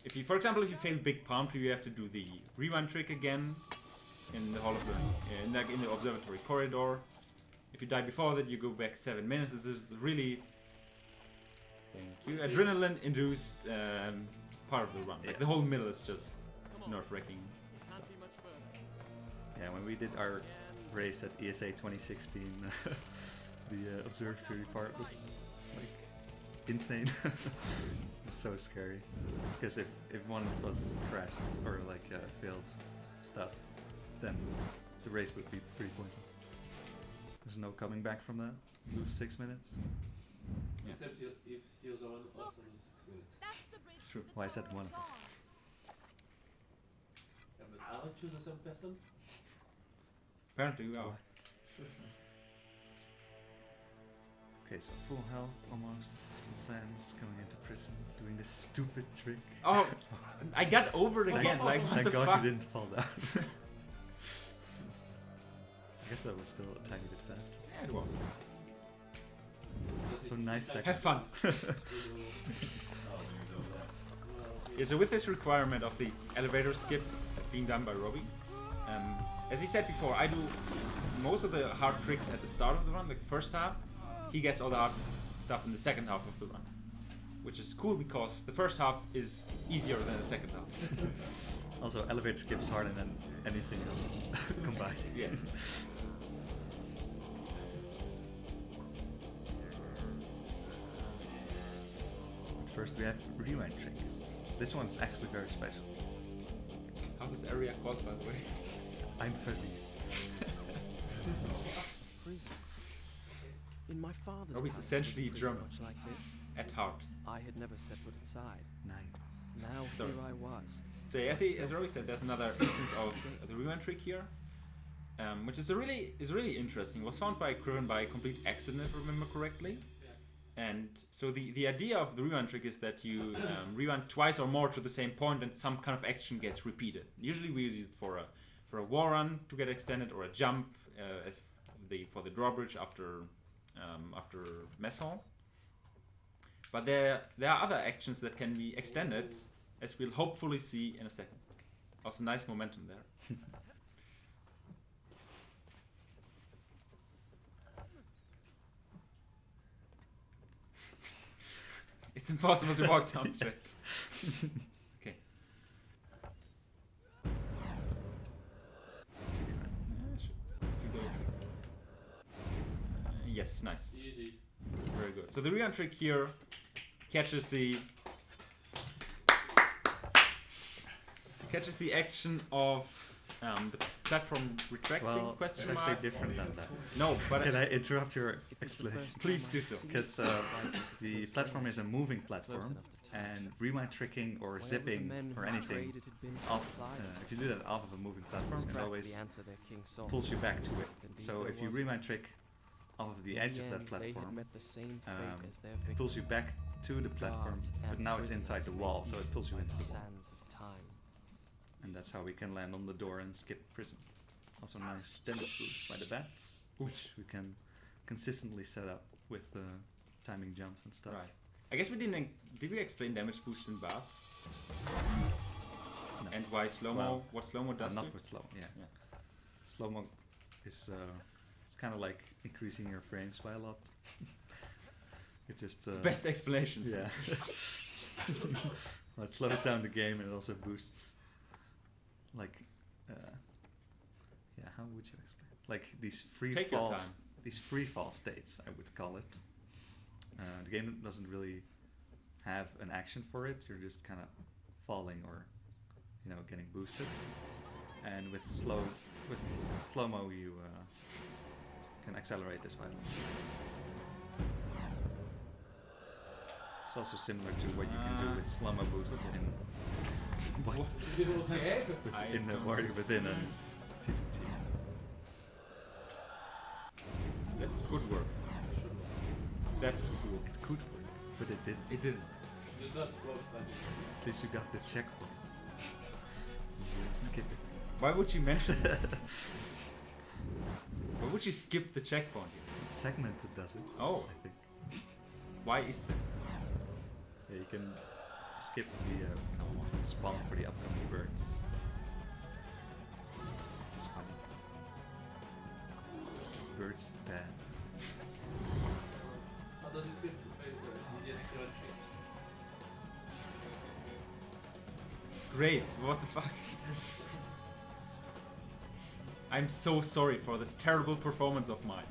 If you, for example, if you fail big palm tree, you have to do the rewind trick again, in the Hall of Learning, in the observatory corridor. If you die before that, you go back 7 minutes. This is really, thank you, adrenaline-induced part of the run. Like the whole middle is just nerve-wracking. Yeah, when we did our race at ESA 2016, the observatory part was like insane. It was so scary because if one of us crashed or like failed stuff, then the race would be pretty pointless. There's no coming back from that. Lose 6 minutes. Yeah. Except if Zero-One also loses 6 minutes. That's the bridge. It's true. to the Why is that top one of of us? dawn. Yeah, but aren't you the same person? Apparently we are. Okay, so full health almost. Full sands going into prison, doing this stupid trick. Oh, I got over it again. Like what Thank the God fuck? you didn't fall down. I guess that was still a tiny bit faster. Yeah, it was. So nice second. Have fun. Yeah, so with this requirement of the elevator skip being done by Robbie, as he said before, I do most of the hard tricks at the start of the run, like the first half. He gets all the hard stuff in the second half of the run, which is cool because the first half is easier than the second half. Also, elevator skip is harder than anything else combined. Yeah. First we have rewind tricks. This one's actually very special. How's this area called, by the way? I'm Fuzzies. Prison. In my father's Robbie's palace was essentially a prison German. much like this. At heart. I had never set foot inside. 9. Now Sorry. here I was. So as Robbie said, there's another instance of the rewind trick here, which is really interesting. It was found by Curran by complete accident, if I remember correctly. And so the idea of the rewind trick is that you rewind twice or more to the same point, and some kind of action gets repeated. Usually we use it for a wall run to get extended, or a jump for the drawbridge after mess hall. But there are other actions that can be extended, as we'll hopefully see in a second. Also, nice momentum there. It's impossible to walk down straight. Okay. Yes, nice. Easy. Very good. So the rewind trick here catches the action of the platform retracting Well, it's question actually mark. different than that. No, but Can I interrupt your explanation? Please do so. Because the platform is a moving platform, and rewind tricking or zipping or anything, if you do that off of a moving platform, it always pulls you back to it. So if you rewind trick off of the edge of that platform, it pulls you back to the platform, but now it's inside the wall, so it pulls you into the wall. And that's how we can land on the door and skip prison. Also nice damage boost by the bats, which we can consistently set up with timing jumps and stuff. Right. I guess we didn't. Did we explain damage boost in bats? No. And why slow-mo? Well, what slow-mo does? Not to it? with slow, yeah. Yeah. Slow-mo is it's kind of like increasing your frames by a lot. It just Best explanations. yeah. Well, it slows down the game, and it also boosts. Like, yeah, how would you explain? Like these Take your time. these free fall states, I would call it. The game doesn't really have an action for it. You're just kind of falling or, getting boosted. And with slow-mo, you can accelerate this by a lot. It's also similar to what you can do with slow-mo boosts in in the Warrior Within and T2T. That could work. That's cool. It could work, but it didn't. It didn't. Did not work like At least you got the checkpoint. You didn't skip it. Why would you mention that? Why would you skip the checkpoint here? It's segmented does it. Oh. I think. Why is that? Yeah, you can skip the spawn for the upcoming birds. Which is fine. Bird's bad. How does it feel to face an idiot country? Great. What the fuck? I'm so sorry for this terrible performance of mine.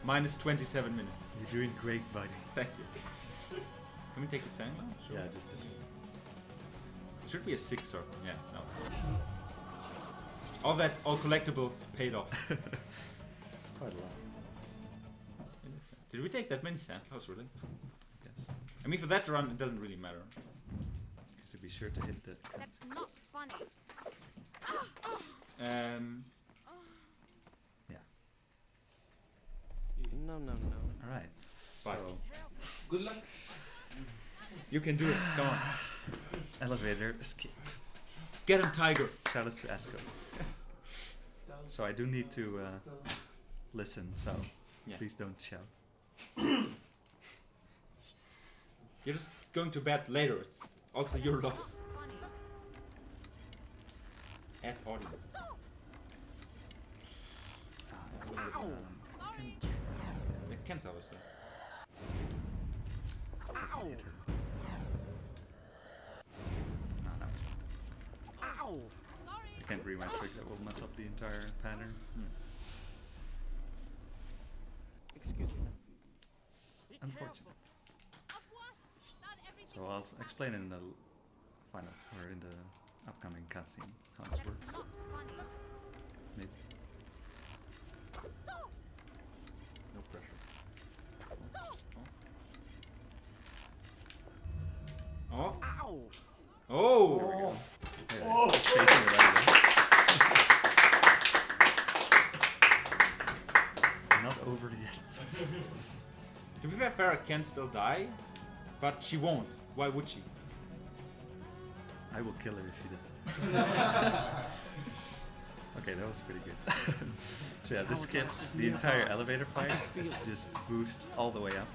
Minus 27 minutes. You're doing great, buddy. Thank you. Can we take the sand now? Sure. Yeah, just do it. It should be a 6 circle. Yeah, no. All collectibles paid off. It's quite a lot. Did we take that many sand clouds, really? Yes. I mean, for that run, it doesn't really matter. So be sure to hit the. That's not funny. Yeah. No. All right. Bye. So Good luck. You can do it. Come on. elevator escape. Get him, Tiger. Shout out to Esco. So I do need to listen. So Yeah. please don't shout. You're just going to bed later. It's also your loss. Funny. Add audio. Sorry. Yeah, can salvage that. No, that's fine. Sorry. I can't rewind trick. That will mess up the entire pattern. Excuse me. It's unfortunate. Of what? Not everything. So I'll explain in the final or in the upcoming cutscene how this That's works. not funny. Maybe. Stop. No pressure. Stop. Oh. Ow! Oh. Yeah, facing the right way. Not over yet. To be fair, Farah can still die, but she won't. Why would she? I will kill her if she does. Okay, that was pretty good. So yeah, this skips the entire elevator fight. It just boosts all the way up.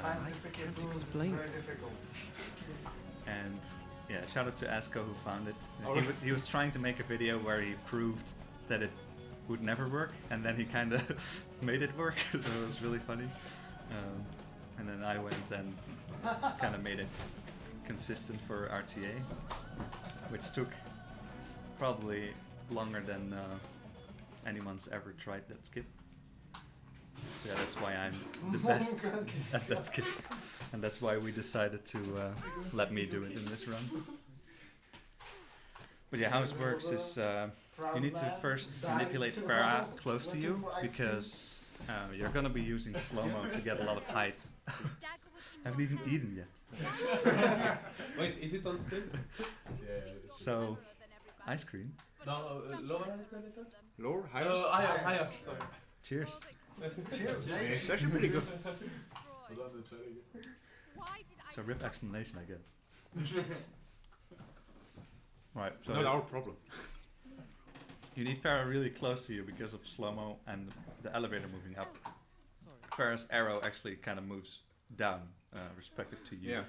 Scientific explain. very difficult. And yeah, shout out to Asko who found it. He was trying to make a video where he proved that it would never work, and then he kind of made it work, so it was really funny. And then I went and kind of made it consistent for RTA, which took probably longer than anyone's ever tried that skip. So yeah, that's why I'm the best at that skip, and that's why we decided to let me do it in this run. But yeah, how it works is you need to first manipulate Farah close to you, because you're gonna be using slow-mo to get a lot of height. Haven't even eaten yet. Wait, is it on screen? So, ice cream. No, lower it a little. Lower? Higher? Higher. Sorry. Cheers. Cheers, mate. It's actually pretty good. So rip explanation, I guess. Right. So Not our problem. you need Farah really close to you because of slow-mo and the elevator moving up. Farah's arrow actually kind of moves down, respective to you. Yeah.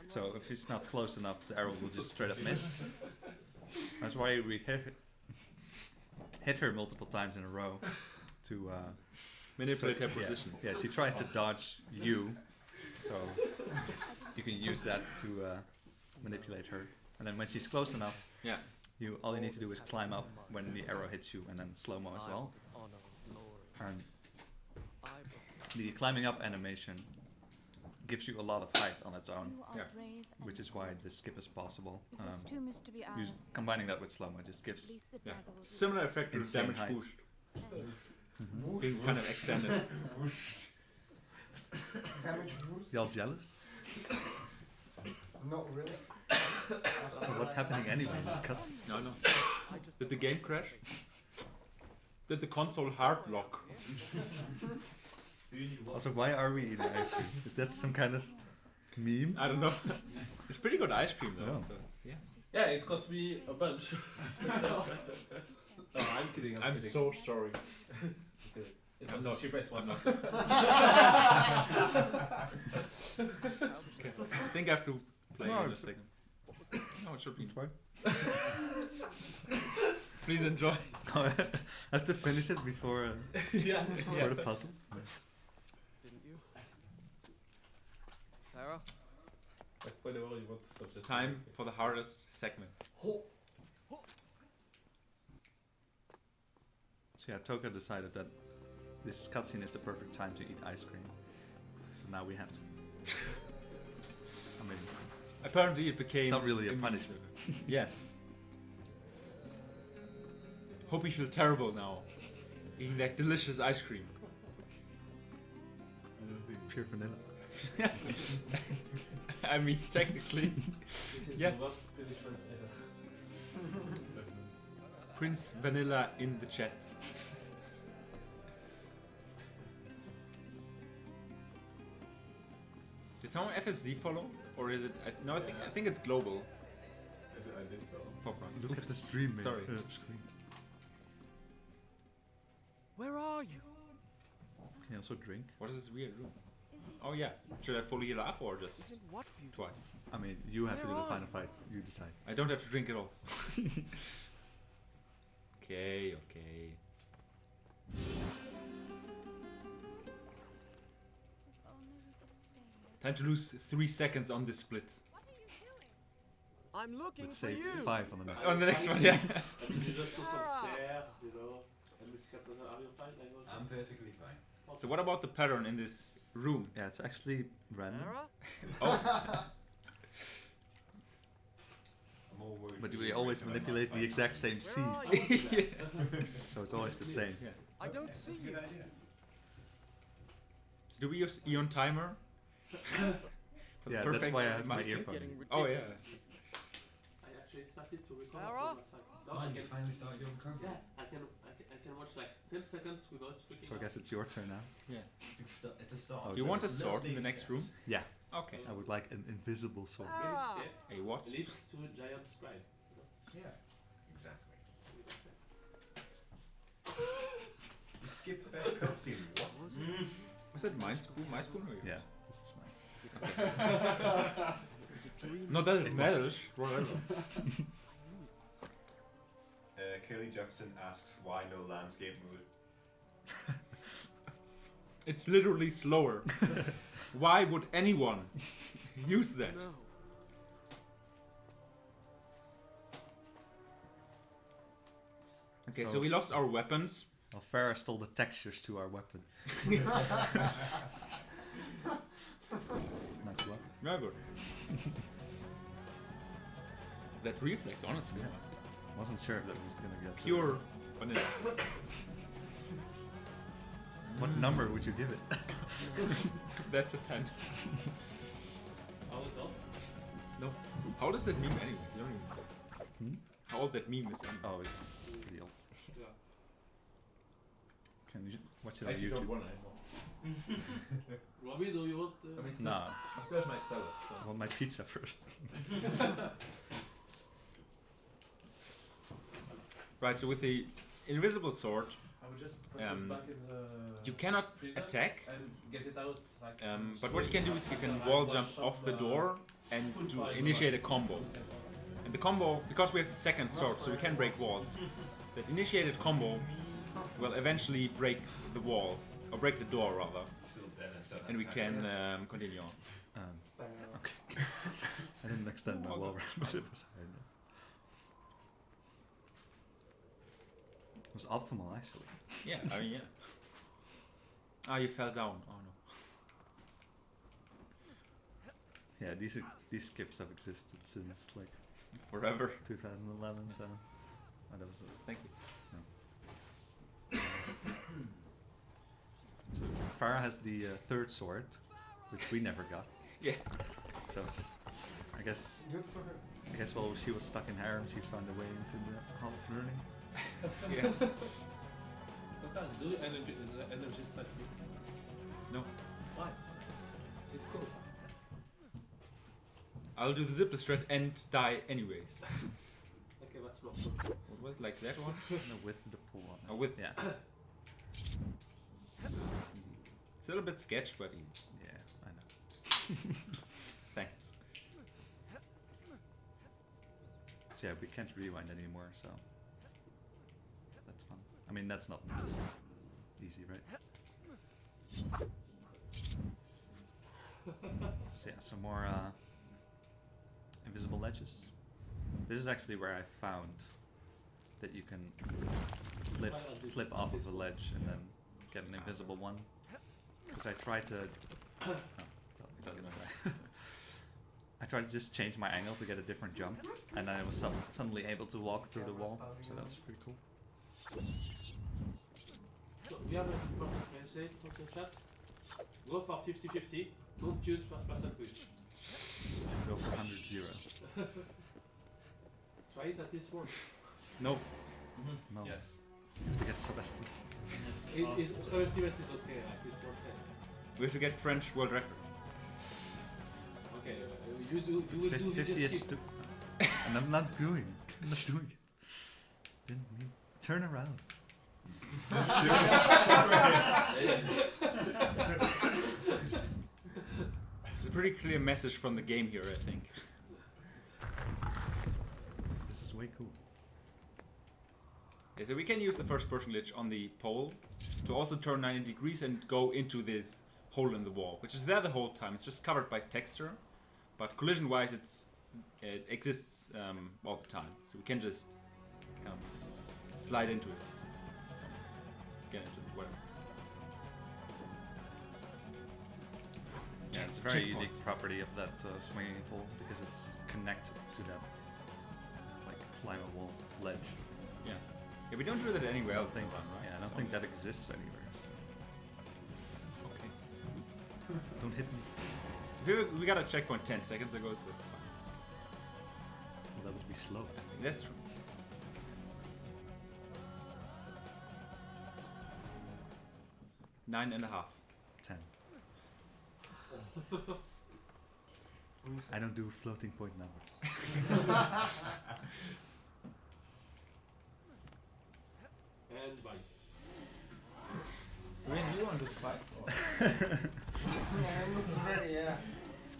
So if it's not close enough, the arrow will just straight up miss. That's why we hit her multiple times in a row to Manipulate her yeah, position. Yeah, she tries to dodge you, so you can use that to manipulate her. And then when she's close enough, Yeah. all you need to do is climb up when the arrow hits you, and then slow-mo as well. And the climbing up animation gives you a lot of height on its own, Yeah. which is why this skip is possible. Too much to be asked. Combining that with slow-mo just gives Yeah. Similar effect to Insane damage height. boost. Being kind of extended. Damage boost? y'all jealous? Not really. So what's happening anyway in this cutscene? No. Did the game crash? Did the console hard lock? Also, why are we eating ice cream? Is that some kind of meme? I don't know. It's pretty good ice cream though. Yeah. So it's, yeah. Yeah, it cost me a bunch. No, I'm kidding. I'm kidding. so sorry. It I'm was not. the cheapest one. Okay. I think I have to play No, in a it's- second. No, it should be Fine. Please enjoy. I have to finish it before Yeah. before the puzzle. Didn't you? Farah? Like, whenever you want to stop It's this. time for the hardest segment. So yeah, Toka decided that this cutscene is the perfect time to eat ice cream. So now we have to. I mean, Apparently it became... it's not really a immune. punishment. Yes. Hope you feel terrible now. Eating that delicious ice cream. Pure vanilla. I mean, technically. This is Yes. the worst punishment ever. Prince Vanilla in the chat. Did someone FFZ follow? Or is it... no, I think it's global. I did though. PoPRuns. Look at the stream. man. Sorry. Screen. Where are you? Can you also drink? What is this weird room? Oh yeah. Should I fully heal up or just Isn't what beautiful? twice? I mean, you have to do Where the are final fight. You decide. I don't have to drink at all. Okay, okay. If only we could stay here. Time to lose 3 seconds on this split. What are you doing? I'm looking Let's for say you. 5 on the next. On the next one, yeah. And you just saw some stare, you know, and Miss Captain, are you fine? Like, what's I'm perfectly fine. So what about the pattern in this room? Yeah, it's actually random. Farah? Oh, I'm all worried But for we you always every time I manipulate the fight. exact same Where scene, are you? yeah. so it's always the same. Yeah. I don't see That's a you. good idea. So do we use Eon timer? For the Yeah, that's perfect why I have my mouse? earphone. Getting Oh yeah. ridiculous. I actually started to record Farah? on my side. Now I Oh, you can finally started your recovery. Yeah, I can watch like 10 seconds without freaking So I out. guess it's your turn now. Yeah. It's a start. Oh, Do you so want a it's sword in the next room? Yeah, Okay. I would like an invisible sword. Ah. Step A what? leads to a giant scribe. Yeah, exactly. You skipped the best cutscene. What? Was it? Was that my spoon? My spoon or yours? Yeah, this is mine. It was a dream. Not that it It must- matters. Whatever. Kaylee Jefferson asks why no landscape mode. It's literally slower. Why would anyone use that? No. Okay, so So- we lost our weapons. Well, Farah stole the textures to our weapons. Nice block. Very good. That reflex, honestly. Wasn't sure if that was gonna get Pure vanilla. What number would you give it? That's a 10. All it off? No. How old is that meme anyway? You don't even Hmm? How old that meme is anyway. Oh, it's pretty old. Yeah. Can you watch it on YouTube? want it anymore. Robbie, do you want I mean, No, I still might sell it. So. I want my pizza first. Right, so with the invisible sword, I would just put Um, it back in the you cannot freezer attack. and get it out like But what you can do is you can wall jump off the door and do initiate a combo. And the combo, because we have the second sword, so we can break walls. That initiated combo will eventually break the wall, or break the door rather, Still dead and and we can continue on. Okay. I didn't extend my wall run, but it was hard enough. It was optimal actually. Yeah, I mean, yeah. Ah, you fell down. Oh no. Yeah, these skips have existed since like Forever. 2011, so that was Thank you. so Farah has the third sword, which we never got. Yeah. So I guess Good for her. while she was stuck in harem, she found a way into the Hall of Learning. Yeah. Okay, do energy strike. No. Why? It's cool. I'll do the zipless thread and die anyways. Okay, that's not What was it, like that one? No, with the pull on. Oh, with Yeah, It's easy. It's a little bit sketch, but easy. yeah, I know. Thanks. So yeah, we can't rewind anymore, so that That's fun. I mean, that's not easy, right? So yeah, some more invisible ledges. This is actually where I found that you can flip off of a ledge and then get an invisible one. Because I tried to... I tried to just change my angle to get a different jump, and I was suddenly able to walk through the wall, so that was pretty cool. So we have a perfect message for the chat. Go for 50-50. Don't choose first-person glitch. Go for 100-0. Try it at least once. No. No. Yes. You have to get subestimate. Subestimate is okay, like it's not fair. We have to get French world record. Okay, you will do 50 is stupid. And I'm not doing it. I'm not doing it. Didn't you turn around? It's a pretty clear message from the game here, I think. This is way cool. Yeah, so we can use the first person glitch on the pole to also turn 90 degrees and go into this hole in the wall, which is there the whole time. It's just covered by texture, but collision-wise it exists all the time. So we can just kind of slide into it. So, get into it, whatever. Yeah, it's a very unique property of that swinging pole because it's connected to that like climbable ledge. Yeah. Yeah, we don't do that anywhere else. Right? Yeah, I don't think only that exists anywhere. So. Okay. Don't hit me. We got a checkpoint 10 seconds ago, so that's fine. Well, that would be slow. I think that's true. Nine and a half. 10. I don't do floating point numbers. And bye. When you want to fight? Yeah, it looks ready, yeah.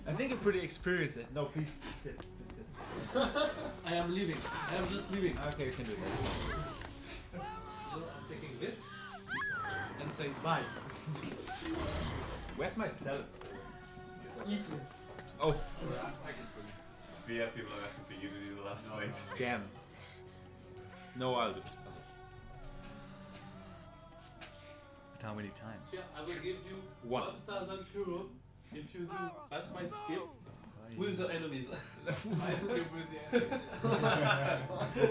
I think you're pretty experienced. No, please sit. Please sit. I am leaving. I am just leaving. Okay, you can do that. So I'm taking this and saying bye. Where's my salad? Eating. Oh, Sophia, people are asking for you to do the last fight. scam. No, I'll do it. But how many times? Yeah, I will give you Once. 1,000 euro if you do that's my skip with the enemies. That's my skip with the enemies. If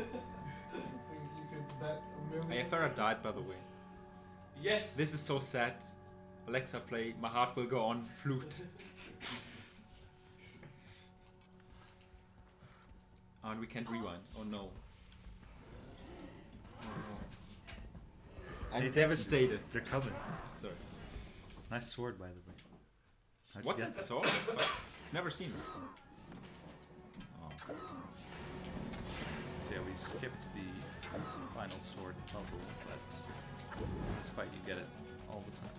you could bet $1 million. Ayafara died, by the way. Yes. This is so sad. Alexa, play My Heart Will Go On flute. And we can't rewind. Oh no. Oh no. I'm Hey, devastated. They're coming. Sorry. Nice sword, by the way. How'd you What's get that sword? I've never seen it. Oh. So yeah, we skipped the final sword puzzle, but in this fight you get it all the time.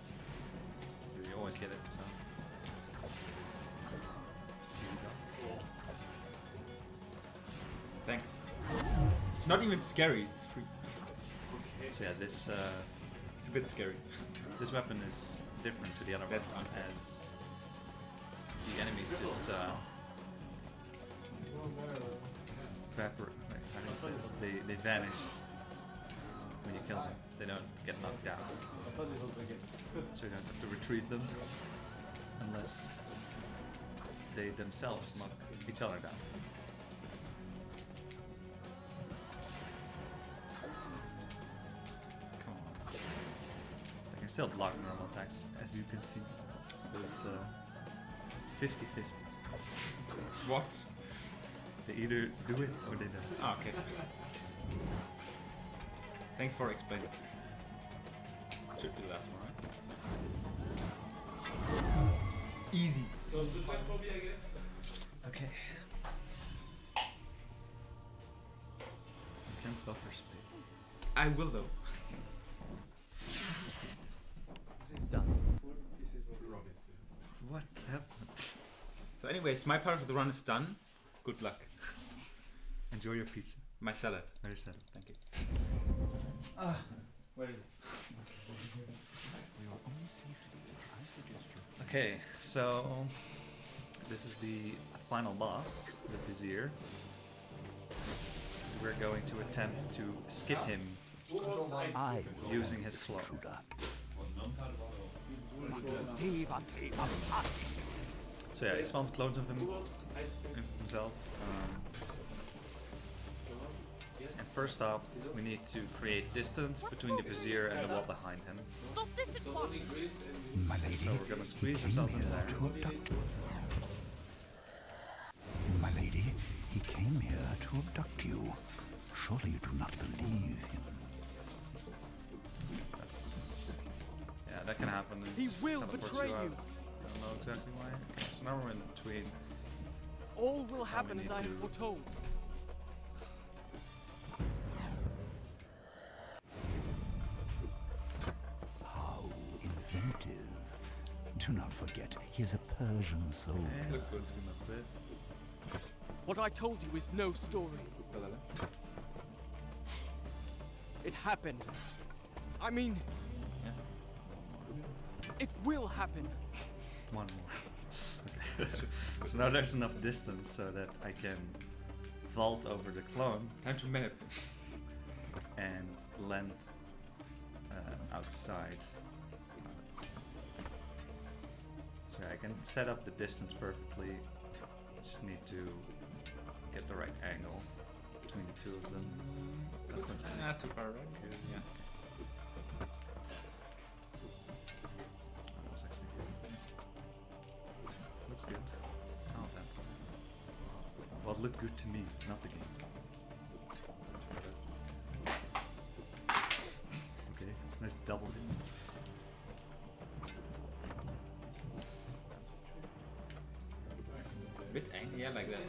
You always get it, so. Here we go. Thanks. It's not even scary, it's free. So yeah, this It's a bit scary. this weapon is different to the other That's ones, unfair. as the enemies just evaporate. Like, how do you say it? They vanish when you kill them. They don't get knocked down. So you don't have to retrieve them unless they themselves knock each other down. Come on. I can still block normal attacks, as you can see. But it's 50-50. It's what? They either do it or they don't. Ah, okay. Thanks for explaining. Should be the last one, right? Easy. So good luck for me, I guess. Okay. You can buffer speed. I will though. Done. What happened? So anyways, my part of the run is done. Good luck. Enjoy your pizza. My salad. Very sad. Thank you. Where is it? Okay, so this is the final boss, the Vizier. We're going to attempt to skip him using his claw. So yeah, he spawns clones of himself. And first off, we need to create distance between the Vizier and the wall behind him. Stop this at once! My lady, So we're gonna squeeze ourselves in there. to abduct. My lady, he came here to abduct you. Surely you do not believe him. Yeah, that can happen. He just will teleports betray out. you. I don't know exactly why. Okay, so now we're in between. All will Now happen we as need I have to- foretold. How inventive. Do not forget, he is a Persian soul. Yeah, Looks good. a bit. What I told you is no story. It happened. I mean, it will happen. One more. Okay. So now there's enough distance so that I can vault over the clone Time to map. and land outside. So I can set up the distance perfectly. Just need to get the right angle between the two of them. That's not Not too far, right? Yeah. That was actually good. Looks good. Oh, that. Well, it looked good to me, not the game. Okay, nice double hit. A bit angry, yeah, like that.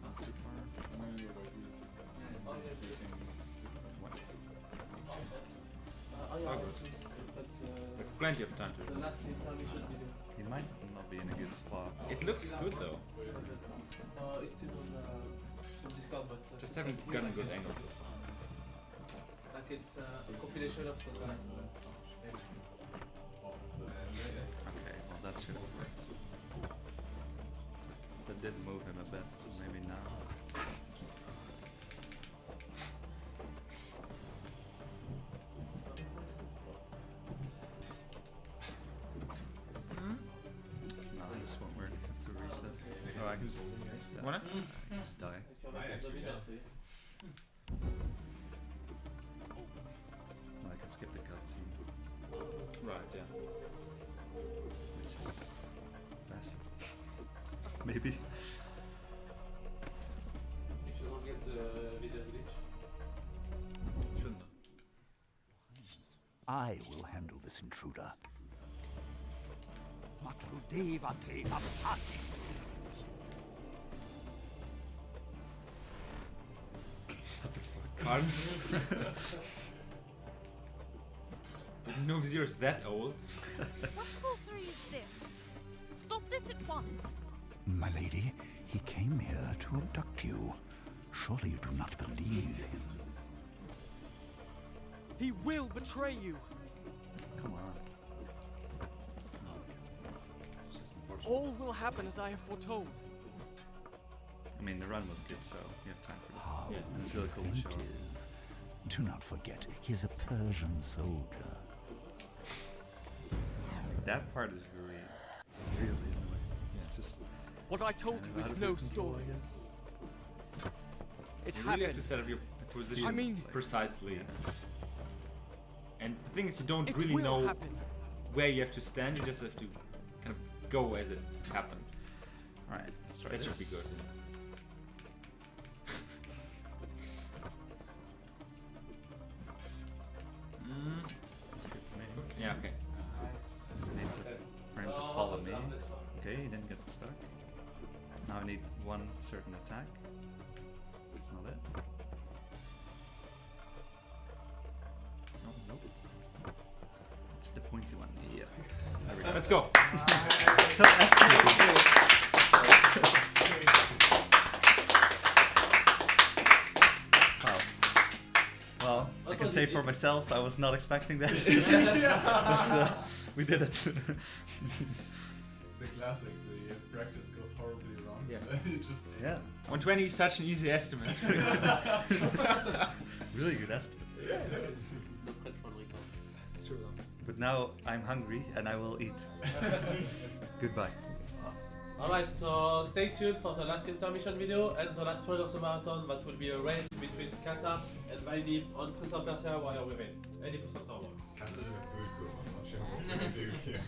Not too far. We have plenty of time to The last time we should be there. He might not be in a good spot. It looks good though. It's still on Discord, but Just haven't gotten good angles. like it's a compilation of the last. Okay, well that should have worked. That did move him a bit, so maybe now. No, this won't work. I have to reset. Oh, I can just die. Wanna? Just die. No, I can skip the cutscene, Right, yeah. which is faster. Maybe. If you don't get the visa glitch. Shouldn't have. I will handle this intruder. Matrudevate apati. Arms. Didn't know Vizier's that old. What sorcery is this? Stop this at once! My lady, he came here to abduct you. Surely you do not believe him. He will betray you. Come on. Oh, it's just unfortunate. All will happen as I have foretold. I mean, the run was good, so we have time for this. How And it's really cool to show. inventive. Do not forget, he is a Persian soldier. That part is really, really annoying. It's just. What I told you is no story. It You really have happened. to set up your positions I mean- precisely. And the thing is, you don't It really will know happen. where you have to stand. You just have to kind of go as it happened. Alright, let's try That this. should be good. Looks good to me. Yeah. Okay. Just need to, for him to follow me. Okay, he didn't get stuck. Now I need one certain attack. That's not it. Oh, nope. It's the pointy one. Yeah. There we go. Let's go. So estimated. I can say for myself, I was not expecting that. But, we did it. It's the classic. The practice goes horribly wrong. Yeah. You just Yeah. 120 is such an easy estimate. Really good estimate. The French one recall. It's true though. But now I'm hungry and I will eat. Goodbye. Alright, so stay tuned for the last intermission video and the last one of the marathon. That will be a race between Kata and Vaidip on Prince of Persia Warrior Women. Any percent or more. Canada food group. I'm not sure what we're gonna do here.